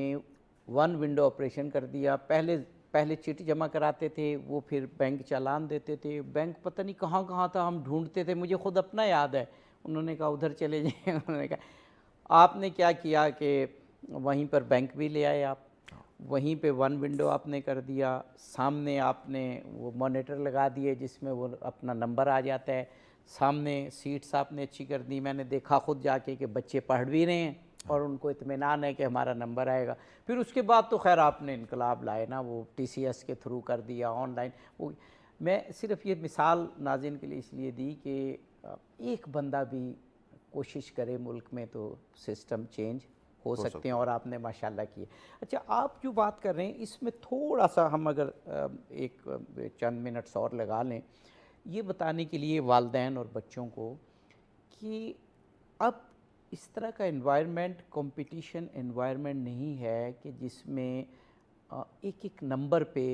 वन विंडो ऑपरेशन कर दिया। पहले चिट्ठी जमा कराते थे, वो फिर बैंक चालान देते थे, बैंक पता नहीं कहाँ था, हम ढूंढते थे। मुझे खुद अपना याद है, उन्होंने कहा उधर चले जाए। उन्होंने कहा आपने क्या किया कि वहीं पर बैंक भी ले आए, आप वहीं पे वन विंडो आपने कर दिया, सामने आपने वो मॉनिटर लगा दिए जिसमें वो अपना नंबर आ जाता है, सामने सीट्स आपने अच्छी कर दी। मैंने देखा खुद जाके कि बच्चे पढ़ भी रहे हैं और उनको इत्मीनान है कि हमारा नंबर आएगा। फिर उसके बाद तो खैर आपने इनकलाब लाए ना, वो TCS के थ्रू कर दिया ऑनलाइन। वो मैं सिर्फ ये मिसाल नाज़रीन के लिए इसलिए दी कि एक बंदा भी कोशिश करे मुल्क में तो सिस्टम चेंज हो सकते हैं, और आपने माशाल्लाह किए। अच्छा, आप जो बात कर रहे हैं इसमें थोड़ा सा हम अगर एक चंद मिनट्स और लगा लें, ये बताने के लिए वालिदैन और बच्चों को कि अब इस तरह का एनवायरनमेंट कंपटीशन एनवायरनमेंट नहीं है कि जिसमें एक नंबर पे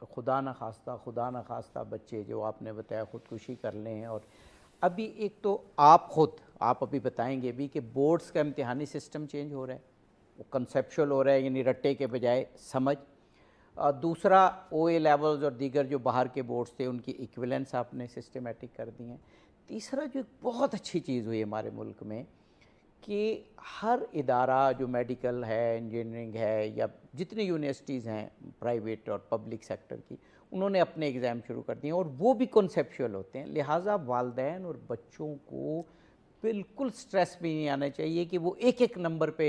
खुदा न खास्ता बच्चे, जो आपने बताया, ख़ुदकुशी कर लें। और अभी एक तो आप अभी बताएंगे भी कि बोर्ड्स का इम्तिहानी सिस्टम चेंज हो रहा है, वो कंसेप्चुअल हो रहा है, यानी रट्टे के बजाय समझ। दूसरा OA लेवल्स और दीगर जो बाहर के बोर्ड्स थे उनकी इक्विवेलेंस आपने सिस्टमेटिक कर दी हैं। तीसरा जो एक बहुत अच्छी चीज़ हुई हमारे मुल्क में कि हर इदारा जो मेडिकल है, इंजीनियरिंग है, या जितनी यूनिवर्सिटीज़ हैं प्राइवेट और पब्लिक सेक्टर की, उन्होंने अपने एग्ज़ाम शुरू कर दिए और वो भी कॉन्सेप्चुअल होते हैं। लिहाजा वालिदैन और बच्चों को बिल्कुल स्ट्रेस भी नहीं आना चाहिए कि वो एक एक नंबर पे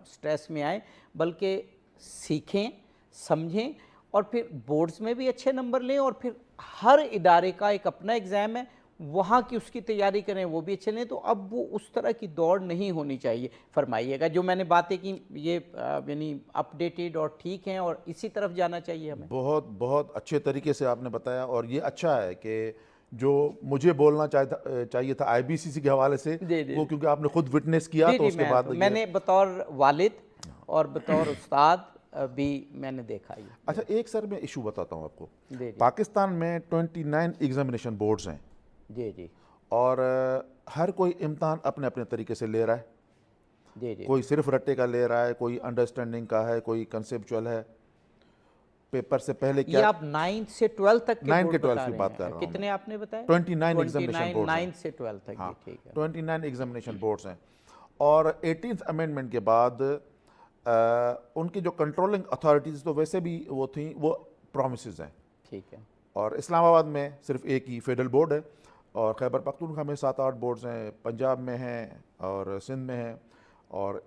स्ट्रेस में आए, बल्कि सीखें, समझें और फिर बोर्ड्स में भी अच्छे नंबर लें, और फिर हर इदारे का एक अपना एग्ज़ाम है, वहाँ की उसकी तैयारी करें, वो भी अच्छे लें। तो अब वो उस तरह की दौड़ नहीं होनी चाहिए। फरमाइएगा, जो मैंने बातें की ये यानी अपडेटेड और ठीक हैं और इसी तरफ जाना चाहिए हमें। बहुत बहुत अच्छे तरीके से आपने बताया, और ये अच्छा है कि जो मुझे बोलना चाहिए था IBCC के हवाले से, वो क्योंकि आपने खुद विटनेस किया, तो उसके बाद मैंने बतौर वालिद और बतौर उस्ताद भी मैंने देखा ये। अच्छा, एक सर मैं इशू बताता हूँ आपको। पाकिस्तान में 29 एग्जामिनेशन बोर्ड्स हैं जी, और हर कोई इम्तहान अपने अपने तरीके से ले रहा है। जी, कोई सिर्फ रट्टे का ले रहा है, कोई अंडरस्टैंडिंग का है, कोई कंसेप्चुअल है। पेपर से पहले क्या, ये आप 9 से 12 तक के 9 के बोर्ड 12 बता की रहे बात हैं? कर रहा हूँ। कितने आपने बताया? 29 एग्जामिनेशन बोर्ड्स 9 से 12 तक। हाँ, ठीक है। 29 एग्जामिनेशन बोर्ड्स हैं। और 18th अमेंडमेंट के बाद उनकी जो कंट्रोलिंग अथॉरिटीज़ तो वैसे भी वो थी, वो प्रोमिसेस हैं। ठीक है। और इस्लामाबाद में सिर्फ एक ही फेडरल बोर्ड है, और खैबर पख्तूनख्वा में 7-8 बोर्ड्स हैं, पंजाब में हैं और सिंध में हैं, और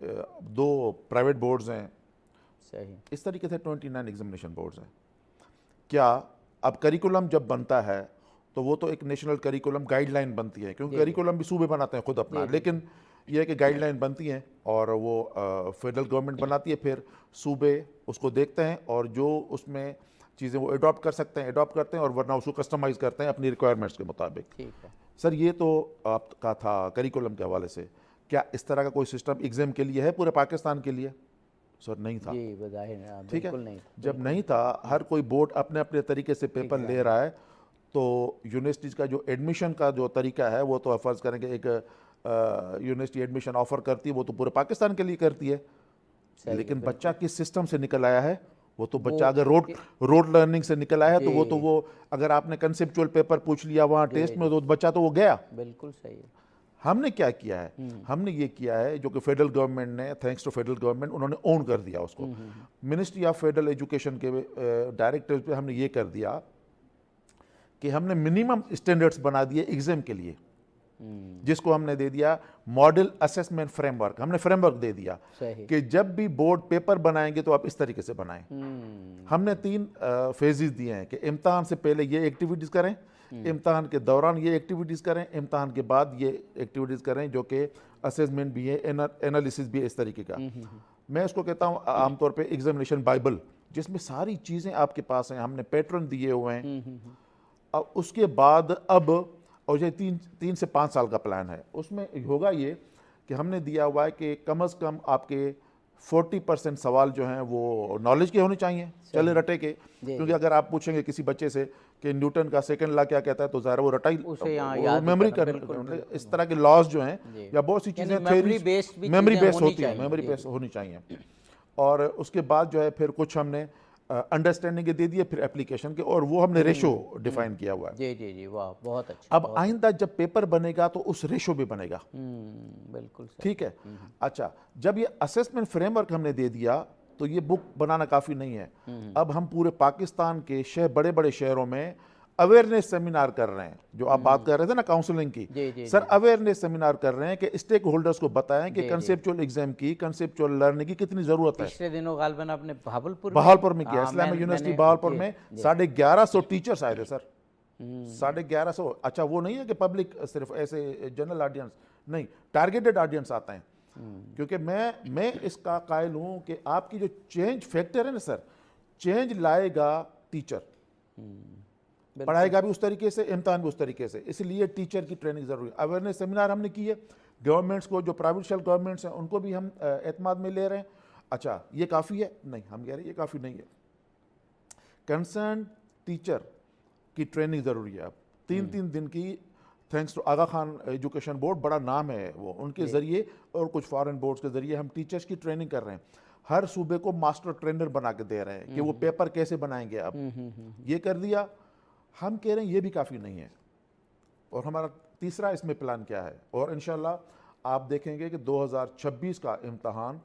2 प्राइवेट बोर्ड्स हैं। सही। इस तरीके से 29 एग्जामिनेशन बोर्ड्स हैं। क्या अब करिकुलम जब बनता है तो वो तो एक नेशनल करिकुलम गाइडलाइन बनती है, क्योंकि करिकुलम भी सूबे बनाते हैं खुद अपना, लेकिन ये है कि गाइडलाइन बनती हैं और वो फेडरल गवर्नमेंट बनाती है, फिर सूबे उसको देखते हैं और जो उसमें चीज़ें वो अडॉप्ट कर सकते हैं अडॉप्ट करते हैं, और वरना उसको कस्टमाइज़ करते हैं अपनी रिक्वायरमेंट्स के मुताबिक। ठीक है सर, ये तो आपका था करिकुलम के हवाले से। क्या इस तरह का कोई सिस्टम एग्ज़ाम के लिए है पूरे पाकिस्तान के लिए? सर नहीं था। जी, बज़ाहिर ठीक है, बिल्कुल नहीं। जब नहीं था, हर कोई बोर्ड अपने अपने तरीके से पेपर ले रहा है, तो यूनिवर्सिटीज़ का जो एडमिशन का जो तरीका है वो तो फ़र्ज़ करें कि एक यूनिवर्सिटी एडमिशन ऑफ़र करती है, वो तो पूरे पाकिस्तान के लिए करती है, लेकिन बच्चा किस सिस्टम से निकल आया है, वो तो बच्चा अगर रोड लर्निंग से निकल आया है तो वो अगर आपने कंसेप्चुअल पेपर पूछ लिया वहाँ टेस्ट में, तो बच्चा तो वो गया। बिल्कुल सही है। हमने क्या किया है, हमने ये किया है जो कि फेडरल गवर्नमेंट ने, थैंक्स टू फेडरल गवर्नमेंट, उन्होंने ओन कर दिया उसको। मिनिस्ट्री ऑफ फेडरल एजुकेशन के डायरेक्टर पे हमने ये कर दिया कि हमने मिनिमम स्टैंडर्ड्स बना दिए एग्जाम के लिए, जिसको हमने दे दिया मॉडल असेसमेंट फ्रेमवर्क। हमने फ्रेमवर्क दे दिया कि जब भी बोर्ड पेपर बनाएंगे तो आप इस तरीके से बनाएं। हमने 3 फेजेस दिए हैं कि इम्तहान से पहले ये एक्टिविटीज़ करें, इम्तहान के दौरान ये एक्टिविटीज़ करें, इम्तहान के बाद ये एक्टिविटीज़ करें, जो कि असेसमेंट भी है, एनालिसिस भी है, इस तरीके का। मैं उसको कहता हूँ आमतौर पे एग्जामिनेशन बाइबल, जिसमें सारी चीज़ें आपके पास हैं। हमने पैटर्न दिए हुए हैं। अब उसके बाद और ये 3 से 5 साल का प्लान है। उसमें होगा ये कि हमने दिया हुआ है कि कम से कम आपके 40% सवाल जो हैं वो नॉलेज के होने चाहिए, चले रटे के। क्योंकि अगर आप पूछेंगे किसी बच्चे से कि न्यूटन का सेकंड लॉ क्या कहता है, तो ज़ाहिर वो रटाई मेमोरी कर, इस तरह के लॉज जो हैं या बहुत सी चीज़ें मेमोरी बेस्ड होती हैं, मेमोरी बेस्ड होनी चाहिए। और उसके बाद जो है फिर कुछ हमने अंडरस्टैंडिंग के दे दिए, फिर एप्लीकेशन के, और वो हमने रेशो डिफाइन किया हुआ है। जी, वाह, बहुत अच्छा। अब आइंदा जब पेपर बनेगा तो उस रेशो भी बनेगा। बिल्कुल ठीक है। अच्छा, जब ये असेसमेंट फ्रेमवर्क हमने दे दिया तो ये बुक बनाना काफ़ी नहीं है। अब हम पूरे पाकिस्तान के बड़े बड़े शहरों में अवेयरनेस सेमिनार कर रहे हैं, जो आप बात कर रहे थे ना काउंसलिंग की। सर, अवेयरनेस सेमिनार कर रहे हैं कि स्टेक होल्डर्स को बताएं कि कंसेप्चुअल एग्जाम की, कंसेप्चुअल लर्निंग की कितनी जरूरत है। पिछले दिनों गालबन आपने बहावलपुर में किया, इस्लामिक यूनिवर्सिटी बहावलपुर में 1150 टीचर्स आए थे सर। 1150। अच्छा, वो नहीं है कि पब्लिक सिर्फ ऐसे जनरल ऑडियंस नहीं, टारगेटेड ऑडियंस आता है। क्योंकि मैं इसका कायल हूं कि आपकी जो चेंज फैक्टर है ना सर, चेंज लाएगा टीचर, पढ़ाएगा भी उस तरीके से, इम्तहान भी उस तरीके से, इसलिए टीचर की ट्रेनिंग जरूरी है। अवेयरनेस सेमिनार हमने किए, गवर्नमेंट्स को, जो प्राइवेट गवर्नमेंट्स हैं उनको भी हम एतमाद में ले रहे हैं। अच्छा, ये काफ़ी है? नहीं, हम कह रहे हैं ये काफ़ी नहीं है। कंसर्न टीचर की ट्रेनिंग ज़रूरी है। अब 3-3 दिन की thanks to Aga Khan education board, बड़ा नाम है वो, उनके ज़रिए और कुछ फॉरेन बोर्ड्स के ज़रिए हम टीचर्स की ट्रेनिंग कर रहे हैं। हर सूबे को मास्टर ट्रेनर बना के दे रहे हैं कि वो पेपर कैसे बनाएंगे। अब ये कर दिया, हम कह रहे हैं ये भी काफ़ी नहीं है, और हमारा तीसरा इसमें प्लान क्या है, और इंशाल्लाह आप देखेंगे कि 2026 का इम्तहान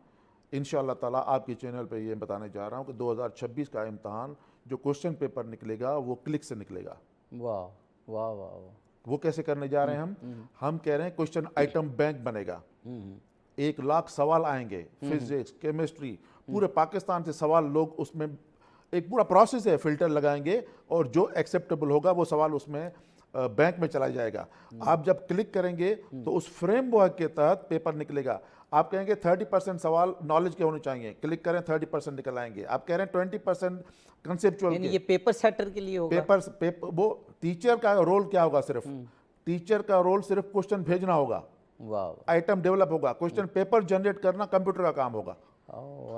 इंशाल्लाह ताला आपके चैनल पे ये बताने जा रहा हूँ कि 2026 का इम्तहान जो क्वेश्चन पेपर निकलेगा वो क्लिक से निकलेगा। वाह वाह वाह वाह। वो कैसे करने जा रहे हैं हम कह रहे हैं क्वेश्चन आइटम बैंक बनेगा। 1 लाख सवाल आएंगे, फिजिक्स, केमिस्ट्री, पूरे पाकिस्तान से सवाल, लोग उसमें एक पूरा प्रोसेस है, फिल्टर लगाएंगे और जो एक्सेप्टेबल होगा वो सवाल उसमें बैंक में चला जाएगा। आप जब क्लिक करेंगे तो उस फ्रेमवर्क के तहत पेपर निकलेगा। आप कहेंगे 30% सवाल नॉलेज के होने चाहिए, क्लिक करें 30% निकल आएंगे। आप कह रहे हैं 20% कंसेप्चुअल के, ये पेपर सेटर के लिए होगा। वो टीचर का रोल क्या होगा, सिर्फ टीचर का रोल सिर्फ क्वेश्चन भेजना होगा, आइटम डेवलप होगा, क्वेश्चन पेपर जनरेट करना कंप्यूटर का काम होगा।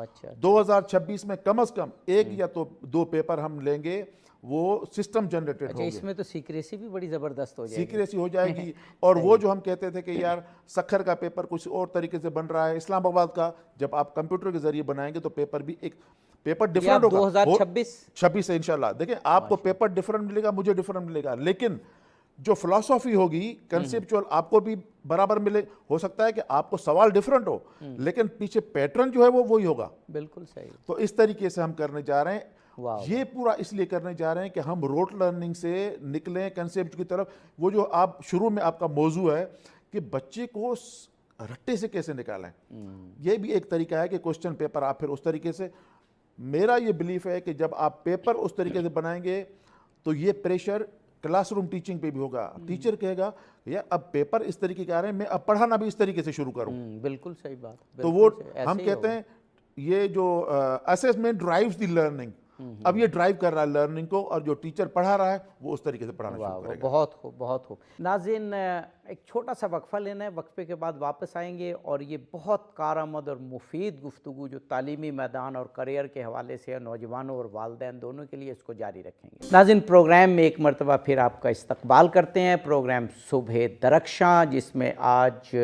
अच्छा। 2026 में कम से कम 1 या तो 2 पेपर हम लेंगे, वो सिस्टम जनरेटेड होंगे। इसमें तो सीक्रेसी भी बड़ी ज़बरदस्त हो जाएगी। सीक्रेसी हो जाएगी और वो जो हम कहते थे कि यार सखर का पेपर कुछ और तरीके से बन रहा है, इस्लामाबाद का, जब आप कंप्यूटर के जरिए बनाएंगे तो पेपर भी एक पेपर डिफरेंट होगा। 2026 से इंशाल्लाह देखिए आपको पेपर डिफरेंट मिलेगा, मुझे डिफरेंट मिलेगा, लेकिन जो फिलॉसफी होगी कंसेप्चुअल आपको भी बराबर मिले। हो सकता है कि आपको सवाल डिफरेंट हो लेकिन पीछे पैटर्न जो है वो वही होगा। बिल्कुल सही। तो इस तरीके से हम करने जा रहे हैं। ये पूरा इसलिए करने जा रहे हैं कि हम रोट लर्निंग से निकलें कंसेप्ट की तरफ। वो जो आप शुरू में आपका मौजू है कि बच्चे को रट्टे से कैसे निकालें, ये भी एक तरीका है कि क्वेश्चन पेपर आप फिर उस तरीके से, मेरा ये बिलीफ है कि जब आप पेपर उस तरीके से बनाएंगे तो ये प्रेशर क्लासरूम टीचिंग पे भी होगा। टीचर कहेगा यार अब पेपर इस तरीके के आ रहे हैं, मैं अब पढ़ाना भी इस तरीके से शुरू करूं। बिल्कुल सही बात। तो वो हम कहते हैं ये जो असेसमेंट ड्राइव्स द लर्निंग, अब ये ड्राइव कर रहा है लर्निंग को, और जो टीचर पढ़ा रहा है वो उस तरीके से पढ़ाना शुरू करेगा। बहुत खूब, बहुत खूब। नाज़रीन, एक छोटा सा वक्फा लेना है, वक्फे के बाद वापस आएंगे और ये बहुत कारआमद और मुफीद गुफ्तगू जो तालीमी मैदान और करियर के हवाले से नौजवानों और वालिदैन दोनों के लिए, इसको जारी रखेंगे। नाज़रीन, प्रोग्राम में एक मरतबा फिर आपका इस्तकबाल करते हैं। प्रोग्राम सुबह दरख्शां, जिसमें आज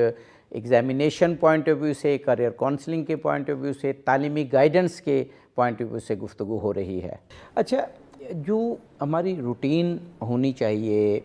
एग्ज़ामिनेशन पॉइंट ऑफ व्यू से, करियर काउंसलिंग के पॉइंट ऑफ व्यू से, तालीमी गाइडेंस के पॉइंट ऑफ व्यू से गुफ्तगू हो रही है। अच्छा, जो हमारी रूटीन होनी चाहिए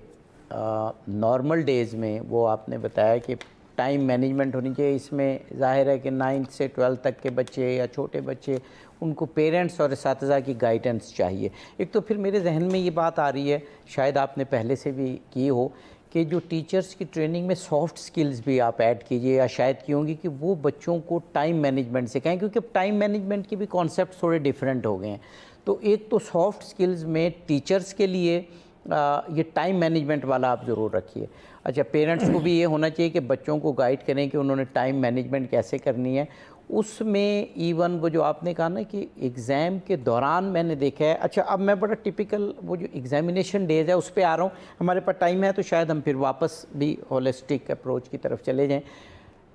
नॉर्मल डेज़ में, वो आपने बताया कि टाइम मैनेजमेंट होनी चाहिए। इसमें ज़ाहिर है कि 9th से 12th तक के बच्चे या छोटे बच्चे, उनको पेरेंट्स और इस्तिज़ा की गाइडेंस चाहिए। एक तो फिर मेरे जहन में ये बात आ रही है, शायद आपने पहले से भी की हो, कि जो टीचर्स की ट्रेनिंग में सॉफ्ट स्किल्स भी आप ऐड कीजिए, या शायद की होंगी कि वो बच्चों को टाइम मैनेजमेंट सिखाएं, क्योंकि अब टाइम मैनेजमेंट के भी कॉन्सेप्ट थोड़े डिफरेंट हो गए हैं। तो एक तो सॉफ्ट स्किल्स में टीचर्स के लिए ये टाइम मैनेजमेंट वाला आप ज़रूर रखिए। अच्छा, पेरेंट्स को भी ये होना चाहिए कि बच्चों को गाइड करें कि उन्होंने टाइम मैनेजमेंट कैसे करनी है। उसमें इवन वो जो आपने कहा ना कि एग्ज़ाम के दौरान मैंने देखा है। अच्छा, अब मैं बड़ा टिपिकल वो जो एग्ज़ामिनेशन डेज़ है उस पर आ रहा हूँ। हमारे पास टाइम है तो शायद हम फिर वापस भी होलिस्टिक अप्रोच की तरफ चले जाएं।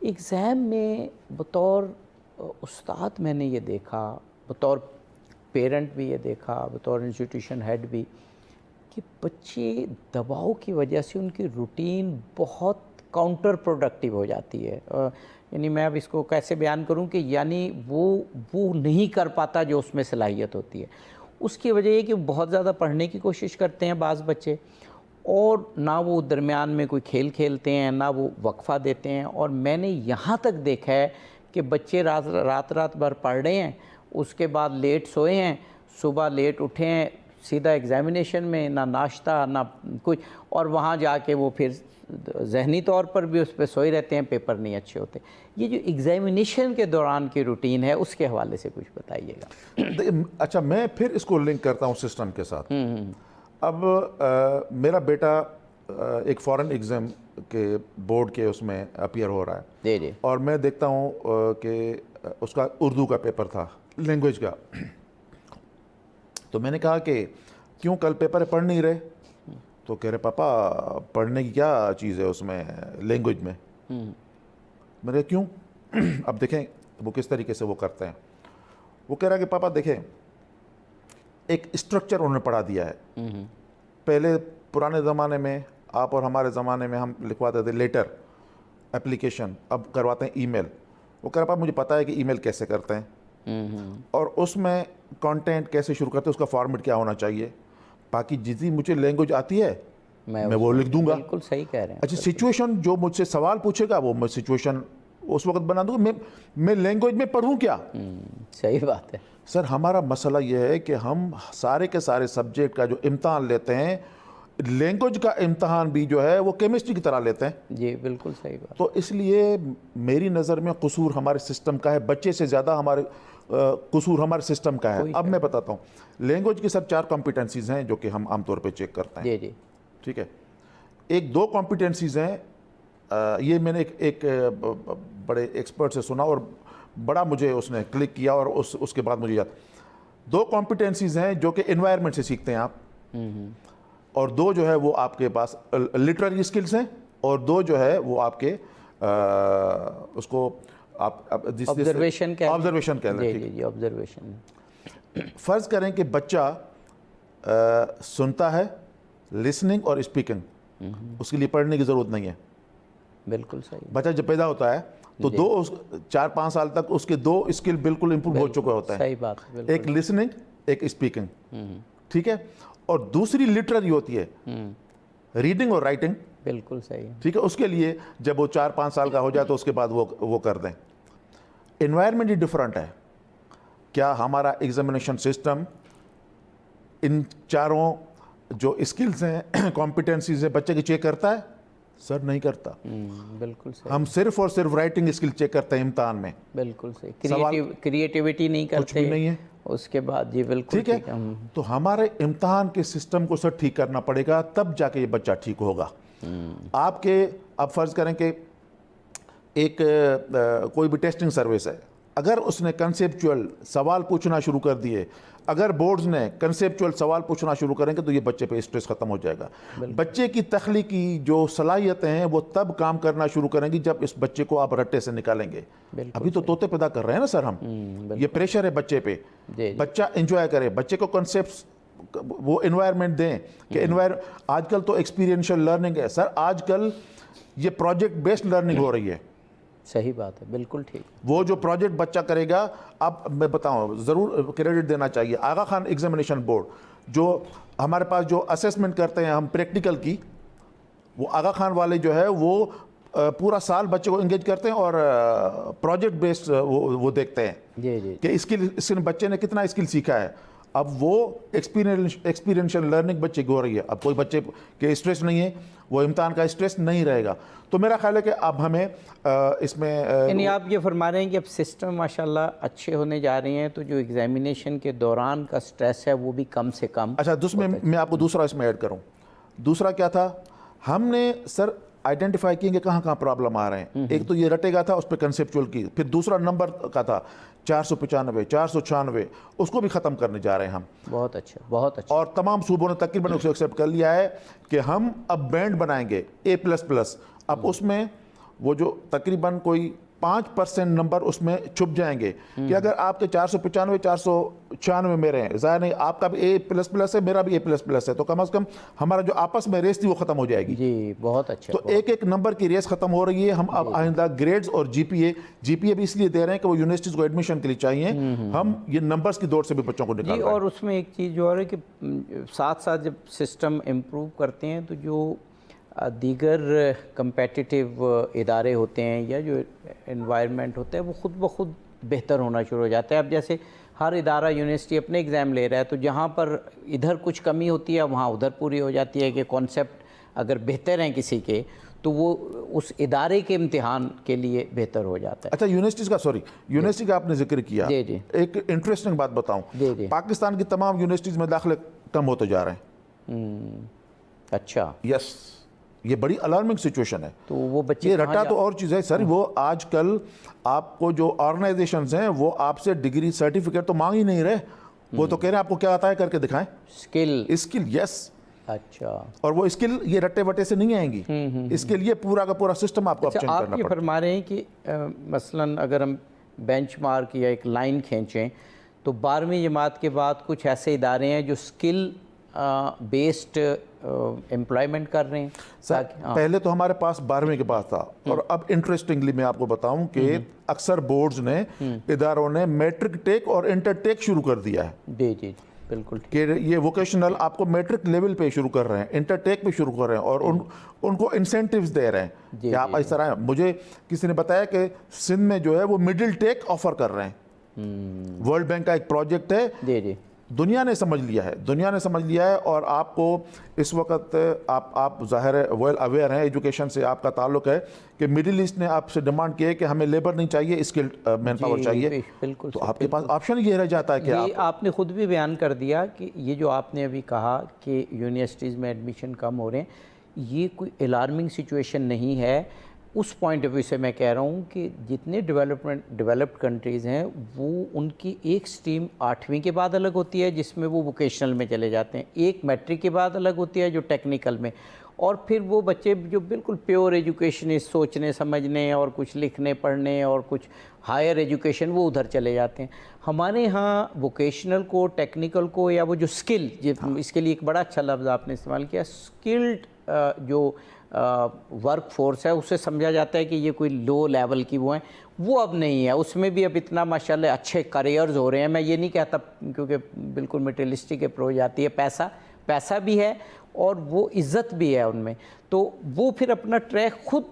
एग्ज़ाम में बतौर उस्ताद मैंने ये देखा, बतौर पेरेंट भी ये देखा, बतौर इंस्टीट्यूशन हेड भी, कि बच्चे दबाव की वजह से उनकी रूटीन बहुत काउंटर प्रोडक्टिव हो जाती है। यानी मैं अब इसको कैसे बयान करूं कि यानी वो नहीं कर पाता जो उसमें सलाहियत होती है। उसकी वजह ये कि बहुत ज़्यादा पढ़ने की कोशिश करते हैं बाज़ बच्चे, और ना वो दरमियान में कोई खेल खेलते हैं, ना वो वक्फ़ा देते हैं। और मैंने यहाँ तक देखा है कि बच्चे रात भर पढ़ रहे हैं, उसके बाद लेट सोए हैं, सुबह लेट उठे हैं, सीधा एग्ज़ामिनेशन में ना नाश्ता ना कुछ, और वहाँ जाके वो फिर ज़हनी तौर पर भी उस पर सोए रहते हैं, पेपर नहीं अच्छे होते। ये जो एग्ज़ामिनेशन के दौरान की रूटीन है उसके हवाले से कुछ बताइएगा। अच्छा, मैं फिर इसको लिंक करता हूँ सिस्टम के साथ। अब मेरा बेटा एक फ़ॉरेन एग्ज़ाम के बोर्ड के उसमें अपीयर हो रहा है जी, और मैं देखता हूँ कि उसका उर्दू का पेपर था, लैंग्वेज का। तो मैंने कहा कि क्यों कल पेपर है, पढ़ नहीं रहे? तो कह रहे पापा पढ़ने की क्या चीज़ है उसमें लैंग्वेज में। मैंने कहा क्यों? अब देखें वो किस तरीके से वो करते हैं। वो कह रहा है कि पापा देखें, एक स्ट्रक्चर उन्होंने पढ़ा दिया है। पहले पुराने ज़माने में आप और हमारे ज़माने में हम लिखवाते थे लेटर, एप्लीकेशन, अब करवाते हैं ईमेल। वो कह रहा मुझे पता है कि ईमेल कैसे करते हैं और उसमें कंटेंट कैसे शुरू करते हैं, उसका फॉर्मेट क्या होना चाहिए, बाकी जितनी मुझे लैंग्वेज आती है मैं वो लिख दूंगा। बिल्कुल सही कह रहे हैं। अच्छा, सिचुएशन जो मुझसे सवाल पूछेगा वो मैं सिचुएशन उस वक्त बना दूंगा। मैं लैंग्वेज में पढ़ूं क्या? सही बात है सर। हमारा मसला यह है कि हम सारे के सारे सब्जेक्ट का जो इम्तहान लेते हैं, लैंग्वेज का इम्तहान भी जो है वो केमिस्ट्री की तरह लेते हैं। जी बिल्कुल सही बात। तो इसलिए मेरी नज़र में कसूर हमारे सिस्टम का है, बच्चे से ज़्यादा हमारे कसूर हमारे सिस्टम का है। अब मैं बताता हूँ, लैंग्वेज की सर 4 कॉम्पिटेंसीज़ हैं जो कि हम आमतौर पे चेक करते हैं। जी। ठीक है, एक 2 कॉम्पिटेंसीज़ हैं, ये मैंने एक बड़े एक्सपर्ट से सुना और बड़ा मुझे उसने क्लिक किया और उसके बाद मुझे याद। 2 कॉम्पिटेंसीज़ हैं जो कि एनवायरनमेंट से सीखते हैं आप, और 2 जो है वो आपके पास लिटरेरी स्किल्स हैं, और 2 जो है वो आपके उसको आप ऑब्जर्वेशन कह लें। जी ऑब्जर्वेशन। फ़र्ज़ करें कि बच्चा सुनता है, लिसनिंग और स्पीकिंग, उसके लिए पढ़ने की ज़रूरत नहीं है। बिल्कुल सही। बच्चा जब पैदा होता है तो 4-5 साल तक उसके 2 स्किल बिल्कुल इंप्रूव हो चुके होते हैं। सही बात है, एक लिसनिंग, एक स्पीकिंग। ठीक है, और दूसरी लिटरेरी होती है, रीडिंग और राइटिंग। बिल्कुल सही। ठीक है, उसके लिए जब वो 4-5 साल का हो जाए तो उसके बाद वो कर दें। एनवायरनमेंट ही डिफरेंट है। क्या हमारा एग्जामिनेशन सिस्टम इन चारों जो स्किल्स हैं, कॉम्पिटेंसीज हैं, बच्चे की चेक करता है? सर नहीं करता। बिल्कुल सही। हम सिर्फ और सिर्फ राइटिंग स्किल चेक करते हैं इम्तिहान में। बिल्कुल सही। क्रिएटिविटी नहीं करते, कुछ भी नहीं है उसके बाद। जी बिल्कुल ठीक है। तो हमारे इम्तिहान के सिस्टम को सर ठीक करना पड़ेगा, तब जाके ये बच्चा ठीक होगा। आपके अब फर्ज करें कि एक कोई भी टेस्टिंग सर्विस है, अगर उसने कंसेप्चुअल सवाल पूछना शुरू कर दिए, अगर बोर्ड्स ने कंसेप्चुअल सवाल पूछना शुरू करेंगे तो ये बच्चे पे स्ट्रेस खत्म हो जाएगा। बच्चे की तख्लीकी जो सलाहियतें हैं वो तब काम करना शुरू करेंगी जब इस बच्चे को आप रट्टे से निकालेंगे। अभी तो तोते पैदा कर रहे हैं ना सर हम, ये प्रेशर है बच्चे पे। बच्चा एंजॉय करे, बच्चे को कॉन्सेप्ट वो एनवायरनमेंट दें कि आजकल तो एक्सपीरियंशियल लर्निंग है सर, आजकल ये प्रोजेक्ट बेस्ड लर्निंग हो रही है। सही बात है, बिल्कुल ठीक। वो जो प्रोजेक्ट बच्चा करेगा, अब मैं बताऊं, ज़रूर क्रेडिट देना चाहिए आगा खान एग्जामिनेशन बोर्ड, जो हमारे पास जो असेसमेंट करते हैं हम प्रैक्टिकल की, वो आगा खान वाले जो है वो पूरा साल बच्चे को एंगेज करते हैं और प्रोजेक्ट बेस्ड वो देखते हैं कि इसके बच्चे ने कितना स्किल सीखा है। अब वो एक्सपीरियंशियल लर्निंग बच्चे की हो रही है। अब कोई बच्चे के स्ट्रेस नहीं है, वो इम्तिहान का स्ट्रेस नहीं रहेगा। तो मेरा ख्याल है कि अब हमें इसमें यानी आप ये फरमा रहे हैं कि अब सिस्टम माशाल्लाह अच्छे होने जा रहे हैं, तो जो एग्जामिनेशन के दौरान का स्ट्रेस है वो भी कम से कम। अच्छा, मैं आपको दूसरा इसमें ऐड करूँ। दूसरा क्या था, हमने सर आइडेंटिफाई किए कहाँ कहाँ प्रॉब्लम आ रहे हैं। एक तो ये रटेगा था, उस पर कंसेप्चुअल की, फिर दूसरा नंबर का था 495, 496, उसको भी ख़त्म करने जा रहे हैं हम। बहुत अच्छा, बहुत अच्छा। और तमाम सूबों ने तकरीबन उसे एक्सेप्ट कर लिया है कि हम अब बैंड बनाएंगे A++। अब उसमें वो जो तकरीबन कोई 5% नंबर उसमें छुप जाएंगे कि अगर आपके 495, 496 मेरे हैं, ज़ाहिर नहीं आपका भी A++ है, मेरा भी A++ है, तो कम से कम हमारा जो आपस में रेस थी वो ख़त्म हो जाएगी। जी बहुत अच्छा। तो एक एक नंबर की रेस ख़त्म हो रही है। हम अब आइंदा ग्रेड्स और जीपीए भी इसलिए दे रहे हैं कि वो यूनिवर्सिटीज़ को एडमिशन के लिए चाहिए। हम ये नंबर्स की दौड़ से भी बच्चों को निकाल रहे हैं। और उसमें एक चीज़ जो है कि साथ साथ जब सिस्टम इम्प्रूव करते हैं तो जो दीगर कंपेटिटिव इदारे होते हैं या जो एनवायरनमेंट होता है वो ख़ुद ब खुद बेहतर होना शुरू हो जाता है। अब जैसे हर इदारा यूनिवर्सिटी अपने एग्ज़ाम ले रहा है, तो जहाँ पर इधर कुछ कमी होती है वहाँ उधर पूरी हो जाती है कि कॉन्सेप्ट अगर बेहतर हैं किसी के तो वो उस इदारे के इम्तिहान के लिए बेहतर हो जाता है। अच्छा, यूनिवर्सिटी का आपने जिक्र किया। जी। एक इंटरेस्टिंग बात बताऊँ, पाकिस्तान की तमाम यूनिवर्सिटीज़ में दाखिले कम होते जा रहे हैं। अच्छा, यस, ये बड़ी अलार्मिंग सिचुएशन है। तो वो बच्चे ये रटा तो और चीज़ है सर, वो आजकल आपको जो ऑर्गेनाइजेशंस हैं वो आपसे डिग्री सर्टिफिकेट तो मांग ही नहीं रहे, वो तो कह रहे हैं आपको क्या आता है करके दिखाएं। Skill yes. अच्छा, और वो स्किल ये रट्टे वट्टे से नहीं आएंगी, इसके लिए पूरा का पूरा सिस्टम आपको चेंज करना पड़ेगा। आप ये फरमा रहे हैं कि मसलन अगर हम बेंचमार्क या एक लाइन खींचें तो 12वीं जमात के बाद कुछ ऐसे इदारे हैं जो स्किल बेस्ड एम्प्लॉयमेंट कर रहे हैं। सर पहले तो हमारे पास 12वीं के बाद था, और अब इंटरेस्टिंगली मैं आपको बताऊं कि अक्सर बोर्ड्स ने, इदारों ने मैट्रिक टेक और इंटर टेक शुरू कर दिया है। जी जी बिल्कुल कि ये वोकेशनल आपको मैट्रिक लेवल पे शुरू कर रहे हैं, इंटर टेक पे शुरू कर रहे हैं, और उनको इंसेंटिव्स दे रहे हैं कि आप इस तरह। मुझे किसी ने बताया कि सिंध में जो है वो मिडिल टेक ऑफर कर रहे हैं। वर्ल्ड बैंक का एक प्रोजेक्ट है, जी जी दुनिया ने समझ लिया है, दुनिया ने समझ लिया है। और आपको इस वक्त आप जाहिर है वेल अवेयर हैं, एजुकेशन से आपका ताल्लुक है, कि मिडिल ईस्ट ने आपसे डिमांड की है कि हमें लेबर नहीं चाहिए, स्किल्ड मैन पावर चाहिए। बिल्कुल। तो आपके पास ऑप्शन ये रह जाता है कि ये आपने खुद भी बयान कर दिया कि ये जो आपने अभी कहा कि यूनिवर्सिटीज़ में एडमिशन कम हो रहे हैं, ये कोई अलार्मिंग सिचुएशन नहीं है। उस पॉइंट ऑफ व्यू से मैं कह रहा हूँ कि जितने डेवलप्ड कंट्रीज़ हैं, वो उनकी एक स्ट्रीम 8वीं के बाद अलग होती है जिसमें वो वोकेशनल में चले जाते हैं, एक मैट्रिक के बाद अलग होती है जो टेक्निकल में, और फिर वो बच्चे जो बिल्कुल प्योर एजुकेशन सोचने समझने और कुछ लिखने पढ़ने और कुछ हायर एजुकेशन, वो उधर चले जाते हैं। हमारे यहाँ वोकेशनल को, टेक्निकल को, या वो जो स्किल, इसके लिए एक बड़ा अच्छा लफ्ज़ आपने इस्तेमाल किया, स्किल्ड जो वर्क फोर्स है, उससे समझा जाता है कि ये कोई लो लेवल की वो हैं, वो अब नहीं है। उसमें भी अब इतना माशाल्लाह अच्छे करियर्स हो रहे हैं। मैं ये नहीं कहता, क्योंकि बिल्कुल मटेरियलिस्टिक अप्रोच आती है, पैसा भी है और वो इज़्ज़त भी है उनमें, तो वो फिर अपना ट्रैक खुद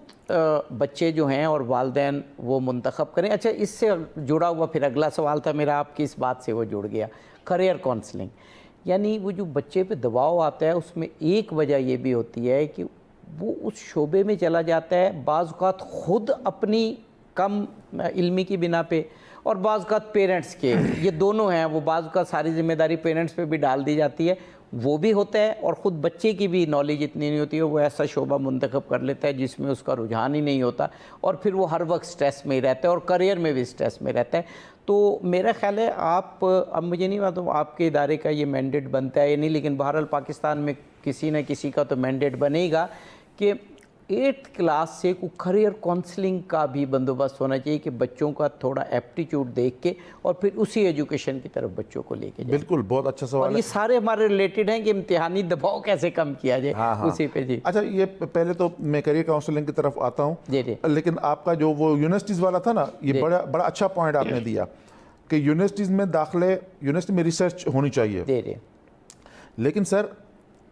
बच्चे जो हैं और वालिदैन वो मुंतखब करें। अच्छा, इससे जुड़ा हुआ फिर अगला सवाल था मेरा, आपकी इस बात से वो जुड़ गया, करियर काउंसलिंग। यानी वो जो बच्चे पे दबाव आता है, उसमें एक वजह ये भी होती है कि वो उस शोबे में चला जाता है, बाज़ औक़ात ख़ुद अपनी कम इल्मी की बिना पे, और बाज़ औक़ात पेरेंट्स के, ये दोनों हैं, वो बाज़ औक़ात सारी ज़िम्मेदारी पेरेंट्स पे भी डाल दी जाती है, वो भी होता है, और ख़ुद बच्चे की भी नॉलेज इतनी नहीं होती है, वो ऐसा शोबा मुंतखब कर लेता है जिसमें उसका रुझान ही नहीं होता, और फिर वो हर वक्त स्ट्रेस में ही रहता है और करियर में भी स्ट्रेस में रहता है। तो मेरा ख्याल है आप, अब मुझे नहीं मालूम आपके इदारे का ये मैंडेट बनता है या नहीं, लेकिन बहरहाल पाकिस्तान में किसी न किसी का तो मैंडेट बनेगा कि 8th क्लास से को करियर काउंसलिंग का भी बंदोबस्त होना चाहिए, कि बच्चों का थोड़ा एप्टीट्यूड देख के और फिर उसी एजुकेशन की तरफ बच्चों को लेके जाए। बिल्कुल, बहुत अच्छा सवाल है। ये सारे हमारे रिलेटेड हैं कि इम्तिहानी दबाव कैसे कम किया जाए। हाँ। उसी पे जी। अच्छा, ये पहले तो मैं करियर काउंसलिंग की तरफ आता हूँ जी जी, लेकिन आपका जो वो यूनिवर्सिटीज़ वाला था ना, ये बड़ा अच्छा पॉइंट आपने दिया कि यूनिवर्सिटीज़ में दाखिले, यूनिवर्सिटी में रिसर्च होनी चाहिए। जी जी, लेकिन सर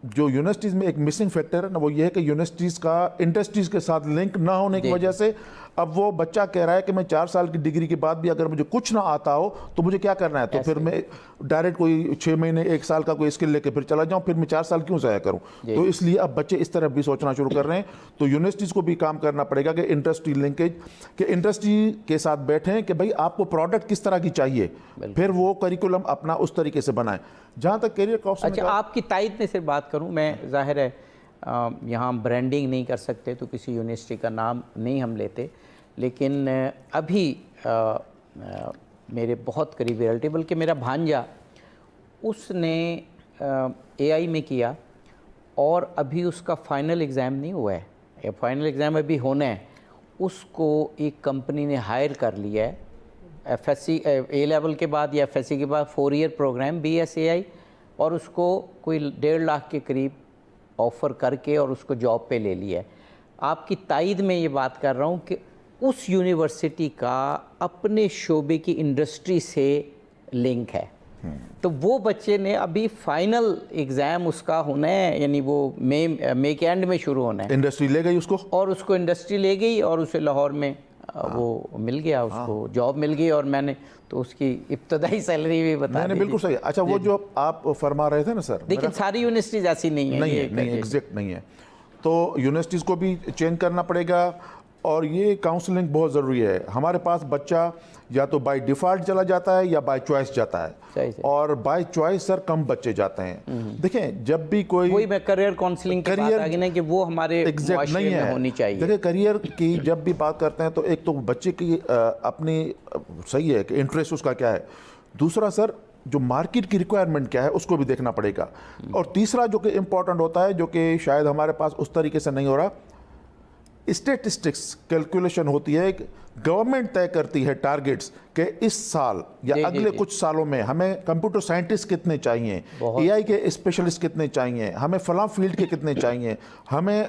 जो यूनिवर्सिटीज़ में एक मिसिंग फैक्टर है ना, वो ये है कि यूनिवर्सिटीज़ का इंडस्ट्रीज़ के साथ लिंक ना होने की वजह से अब वो बच्चा कह रहा है कि मैं 4 साल की डिग्री के बाद भी अगर मुझे कुछ ना आता हो तो मुझे क्या करना है, तो फिर मैं डायरेक्ट कोई 6 महीने 1 साल का कोई स्किल लेके फिर चला जाऊं, फिर मैं 4 साल क्यों ज़ाया करूं। तो इसलिए अब बच्चे इस तरह भी सोचना शुरू कर रहे हैं। तो यूनिवर्सिटीज़ को भी काम करना पड़ेगा कि इंडस्ट्री लिंकेज, कि इंडस्ट्री के साथ बैठें कि भाई आपको प्रोडक्ट किस तरह की चाहिए, फिर वो करिकुलम अपना उस तरीके से बनाएं। जहाँ तक करियर काउंसलिंग, अच्छा आपकी तायद में सिर्फ बात करूँ मैं, जाहिर है यहाँ हम ब्रांडिंग नहीं कर सकते तो किसी यूनिवर्सिटी का नाम नहीं हम लेते, लेकिन अभी मेरे बहुत करीबी रिलेटिव, बल्कि मेरा भांजा, उसने AI में किया और अभी उसका फ़ाइनल एग्ज़ाम नहीं हुआ है, फाइनल एग्ज़ाम अभी होना है। उसको एक कंपनी ने हायर कर लिया है, FSC A लेवल के बाद या FSC के बाद 4 ईयर प्रोग्राम BSAI, और उसको कोई 1.5 लाख के करीब ऑफ़र करके और उसको जॉब पे ले लिया है। आपकी तायद में ये बात कर रहा हूँ कि उस यूनिवर्सिटी का अपने शोबे की इंडस्ट्री से लिंक है, तो वो बच्चे ने अभी फाइनल एग्ज़ाम उसका होना है, यानी वो मई के एंड में शुरू होना है। इंडस्ट्री ले गई उसको, और उसको इंडस्ट्री ले गई और उसे लाहौर में वो मिल गया, उसको जॉब मिल गई, और मैंने तो उसकी इब्तदाई सैलरी भी बता दी। बिल्कुल सही। अच्छा, वो जो आप फरमा रहे थे ना सर, लेकिन सारी यूनिवर्सिटीज़ ऐसी नहीं है, नहीं एग्जैक्ट नहीं है, तो यूनिवर्सिटीज़ को भी चेंज करना पड़ेगा, और ये काउंसलिंग बहुत ज़रूरी है। हमारे पास बच्चा या तो बाय डिफ़ॉल्ट चला जाता है या बाय चॉइस जाता है, और बाय चॉइस सर कम बच्चे जाते हैं। देखें, जब भी कोई मैं करियर काउंसलिंग की बात आ गई ना कि वो हमारे एग्जैक्ट नहीं है, होनी चाहिए। देखिए, करियर की जब भी बात करते हैं तो एक तो बच्चे की अपनी सही है कि इंटरेस्ट उसका क्या है, दूसरा सर जो मार्केट की रिक्वायरमेंट क्या है उसको भी देखना पड़ेगा, और तीसरा जो कि इम्पोर्टेंट होता है, जो कि शायद हमारे पास उस तरीके से नहीं हो रहा, स्टेटिस्टिक्स कैलकुलेशन होती है, गवर्नमेंट तय करती है टारगेट्स कि इस साल या अगले कुछ सालों में हमें कंप्यूटर साइंटिस्ट कितने चाहिए, एआई के स्पेशलिस्ट कितने चाहिए, हमें फलां फील्ड के कितने चाहिए, हमें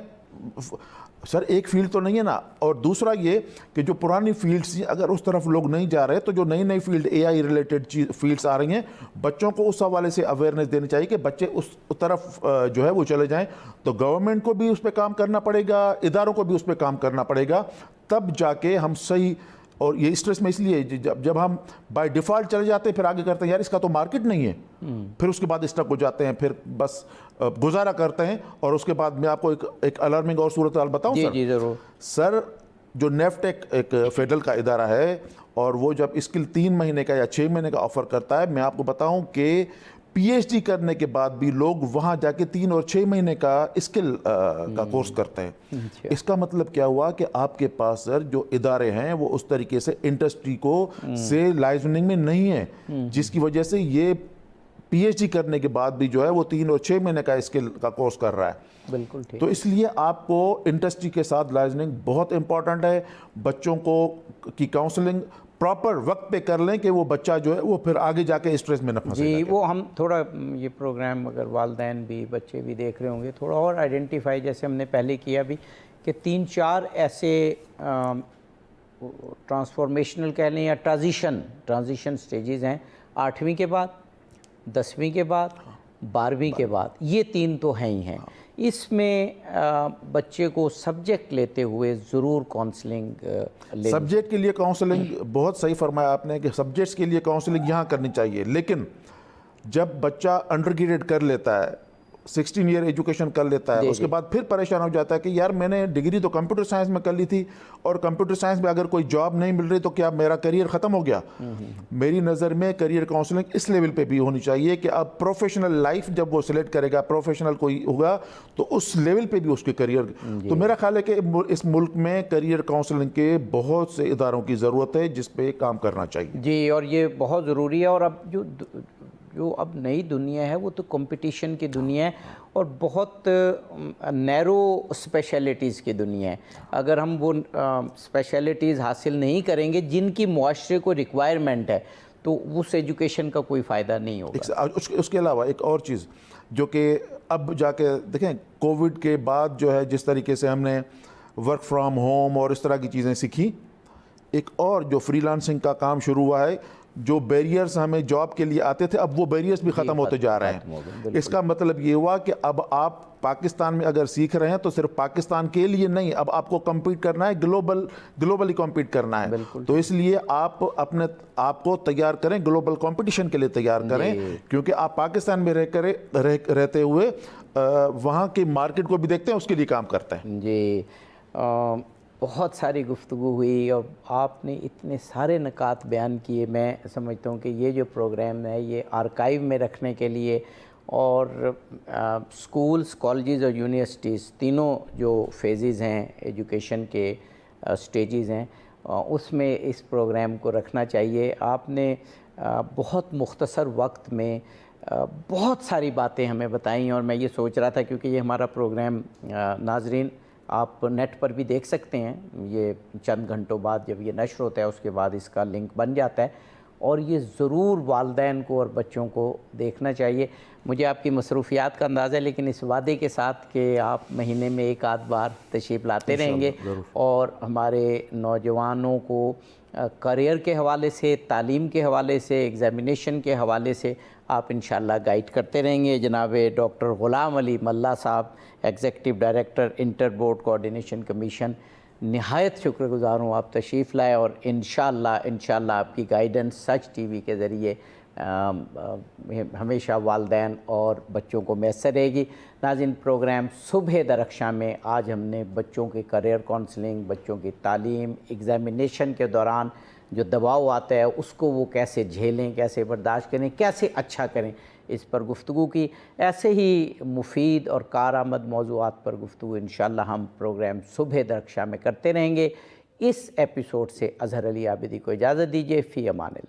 सर एक फील्ड तो नहीं है ना। और दूसरा ये कि जो पुरानी फील्ड्स अगर उस तरफ लोग नहीं जा रहे तो जो नई नई फील्ड एआई रिलेटेड फील्ड्स आ रही हैं, बच्चों को उस हवाले से अवेयरनेस देनी चाहिए कि बच्चे उस तरफ जो है वो चले जाएं। तो गवर्नमेंट को भी उस पर काम करना पड़ेगा, इदारों को भी उस पर काम करना पड़ेगा, तब जाके हम सही। और ये स्ट्रेस में इसलिए जब हम बाय डिफ़ॉल्ट चले जाते हैं फिर आगे करते हैं यार इसका तो मार्केट नहीं है, फिर उसके बाद स्टक हो जाते हैं, फिर बस गुजारा करते हैं। और उसके बाद मैं आपको एक अलार्मिंग और सूरत हाल बताऊं सर। जी जरूर सर, जो नेफ्टेक एक फेडरल का इदारा है और वो जब स्किल 3 महीने का या 6 महीने का ऑफर करता है, मैं आपको बताऊं कि पीएचडी करने के बाद भी लोग वहाँ जाके 3 और 6 महीने का स्किल का कोर्स करते हैं। इसका मतलब क्या हुआ कि आपके पास सर जो इदारे हैं वो उस तरीके से इंडस्ट्री को से लाइजनिंग में नहीं है, जिसकी वजह से ये पीएचडी करने के बाद भी जो है वो 3 और 6 महीने का स्किल का कोर्स कर रहा है। बिल्कुल ठीक। तो इसलिए आपको इंडस्ट्री के साथ लाइजनिंग बहुत इंपॉर्टेंट है। बच्चों को की काउंसलिंग प्रॉपर वक्त पे कर लें कि वो बच्चा जो है वो फिर आगे जाके स्ट्रेस में न फंसे। जी, वो हम थोड़ा ये प्रोग्राम अगर वालिदैन भी बच्चे भी देख रहे होंगे थोड़ा और आइडेंटिफाई, जैसे हमने पहले किया भी कि 3-4 ऐसे ट्रांसफॉर्मेशनल कह लें या ट्रांजिशन स्टेजेस हैं 8वीं के बाद, 10वीं के बाद, 12वीं के बाद, ये 3 तो हैं ही हैं। इसमें बच्चे को सब्जेक्ट लेते हुए ज़रूर काउंसलिंग सब्जेक्ट के लिए काउंसलिंग बहुत सही फरमाया आपने कि सब्जेक्ट्स के लिए काउंसलिंग यहाँ करनी चाहिए। लेकिन जब बच्चा अंडर ग्रेजुएट कर लेता है, 16 ईयर एजुकेशन कर लेता है, उसके बाद फिर परेशान हो जाता है कि यार मैंने डिग्री तो कंप्यूटर साइंस में कर ली थी और कंप्यूटर साइंस में अगर कोई जॉब नहीं मिल रही तो क्या मेरा करियर ख़त्म हो गया। मेरी नज़र में करियर काउंसलिंग इस लेवल पे भी होनी चाहिए कि अब प्रोफेशनल लाइफ जब वो सिलेक्ट करेगा, प्रोफेशनल कोई होगा तो उस लेवल पे भी उसके करियर। तो मेरा ख्याल है कि इस मुल्क में करियर काउंसलिंग के बहुत से इदारों की ज़रूरत है जिस पे काम करना चाहिए। जी, और ये बहुत ज़रूरी है। और अब जो अब नई दुनिया है वो तो कंपटीशन की दुनिया है और बहुत नैरो स्पेशलिटीज़ की दुनिया है। अगर हम वो स्पेशलिटीज़ हासिल नहीं करेंगे जिनकी मुआशरे को रिक्वायरमेंट है तो उस एजुकेशन का कोई फ़ायदा नहीं होगा। उसके अलावा एक और चीज़ जो कि अब जाके देखें, कोविड के बाद जो है जिस तरीके से हमने वर्क फ्रॉम होम और इस तरह की चीज़ें सीखी, एक और जो फ्रीलांसिंग का काम शुरू हुआ है, जो बैरियर्स हमें जॉब के लिए आते थे अब वो बैरियर्स भी ख़त्म होते जा रहे हैं। इसका मतलब ये हुआ कि अब आप पाकिस्तान में अगर सीख रहे हैं तो सिर्फ पाकिस्तान के लिए नहीं, अब आपको कम्पीट करना है, ग्लोबली कम्पीट करना है। तो इसलिए आप अपने आप को तैयार करें, ग्लोबल कंपटीशन के लिए तैयार करें, क्योंकि आप पाकिस्तान में रहते हुए वहाँ के मार्केट को भी देखते हैं, उसके लिए काम करते हैं। जी, बहुत सारी गुफ्तगू हुई और आपने इतने सारे नकात बयान किए। मैं समझता हूँ कि ये जो प्रोग्राम है ये आर्काइव में रखने के लिए और स्कूल्स, कॉलेजेस और यूनिवर्सिटीज़ तीनों जो फेजेस हैं एजुकेशन के स्टेजेस हैं उसमें इस प्रोग्राम को रखना चाहिए। आपने बहुत मुख्तसर वक्त में बहुत सारी बातें हमें बताई और मैं ये सोच रहा था क्योंकि ये हमारा प्रोग्राम नाजरीन आप नेट पर भी देख सकते हैं, ये चंद घंटों बाद जब ये नश्र होता है उसके बाद इसका लिंक बन जाता है और ये ज़रूर वालिदैन को और बच्चों को देखना चाहिए। मुझे आपकी मसरूफियात का अंदाज़ा है, लेकिन इस वादे के साथ कि आप महीने में एक आध बार तशरीफ़ लाते रहेंगे और हमारे नौजवानों को करियर के हवाले से, तालीम के हवाले से, एग्ज़ामिनेशन के हवाले से आप इंशाअल्लाह गाइड करते रहेंगे। जनाब डॉक्टर ग़ुलाम अली मल्ला साहब, executive director inter board coordination commission, निहायत शुक्रगुज़ार हूँ आप तशरीफ़ लाए और इंशाअल्लाह आपकी गाइडेंस सच टीवी के ज़रिए हमेशा वालिदैन और बच्चों को मैसर रहेगी। नाज़रीन, प्रोग्राम सुबह दरख्शां में आज हमने बच्चों के करियर काउंसलिंग, बच्चों की तालीम, एग्ज़ामिनेशन के दौरान जो दबाव आता है उसको वो कैसे झेलें, कैसे बर्दाश्त करें, कैसे अच्छा करें, इस पर गुफ्तगू की। ऐसे ही मुफीद और कारआमद मौज़ूआत पर गुफ्तगू इंशाअल्लाह हम प्रोग्राम सुबह दरख्शां में करते रहेंगे। इस एपिसोड से अज़हर अली आबिदी को इजाज़त दीजिए। फ़ी अमान अल्लाह।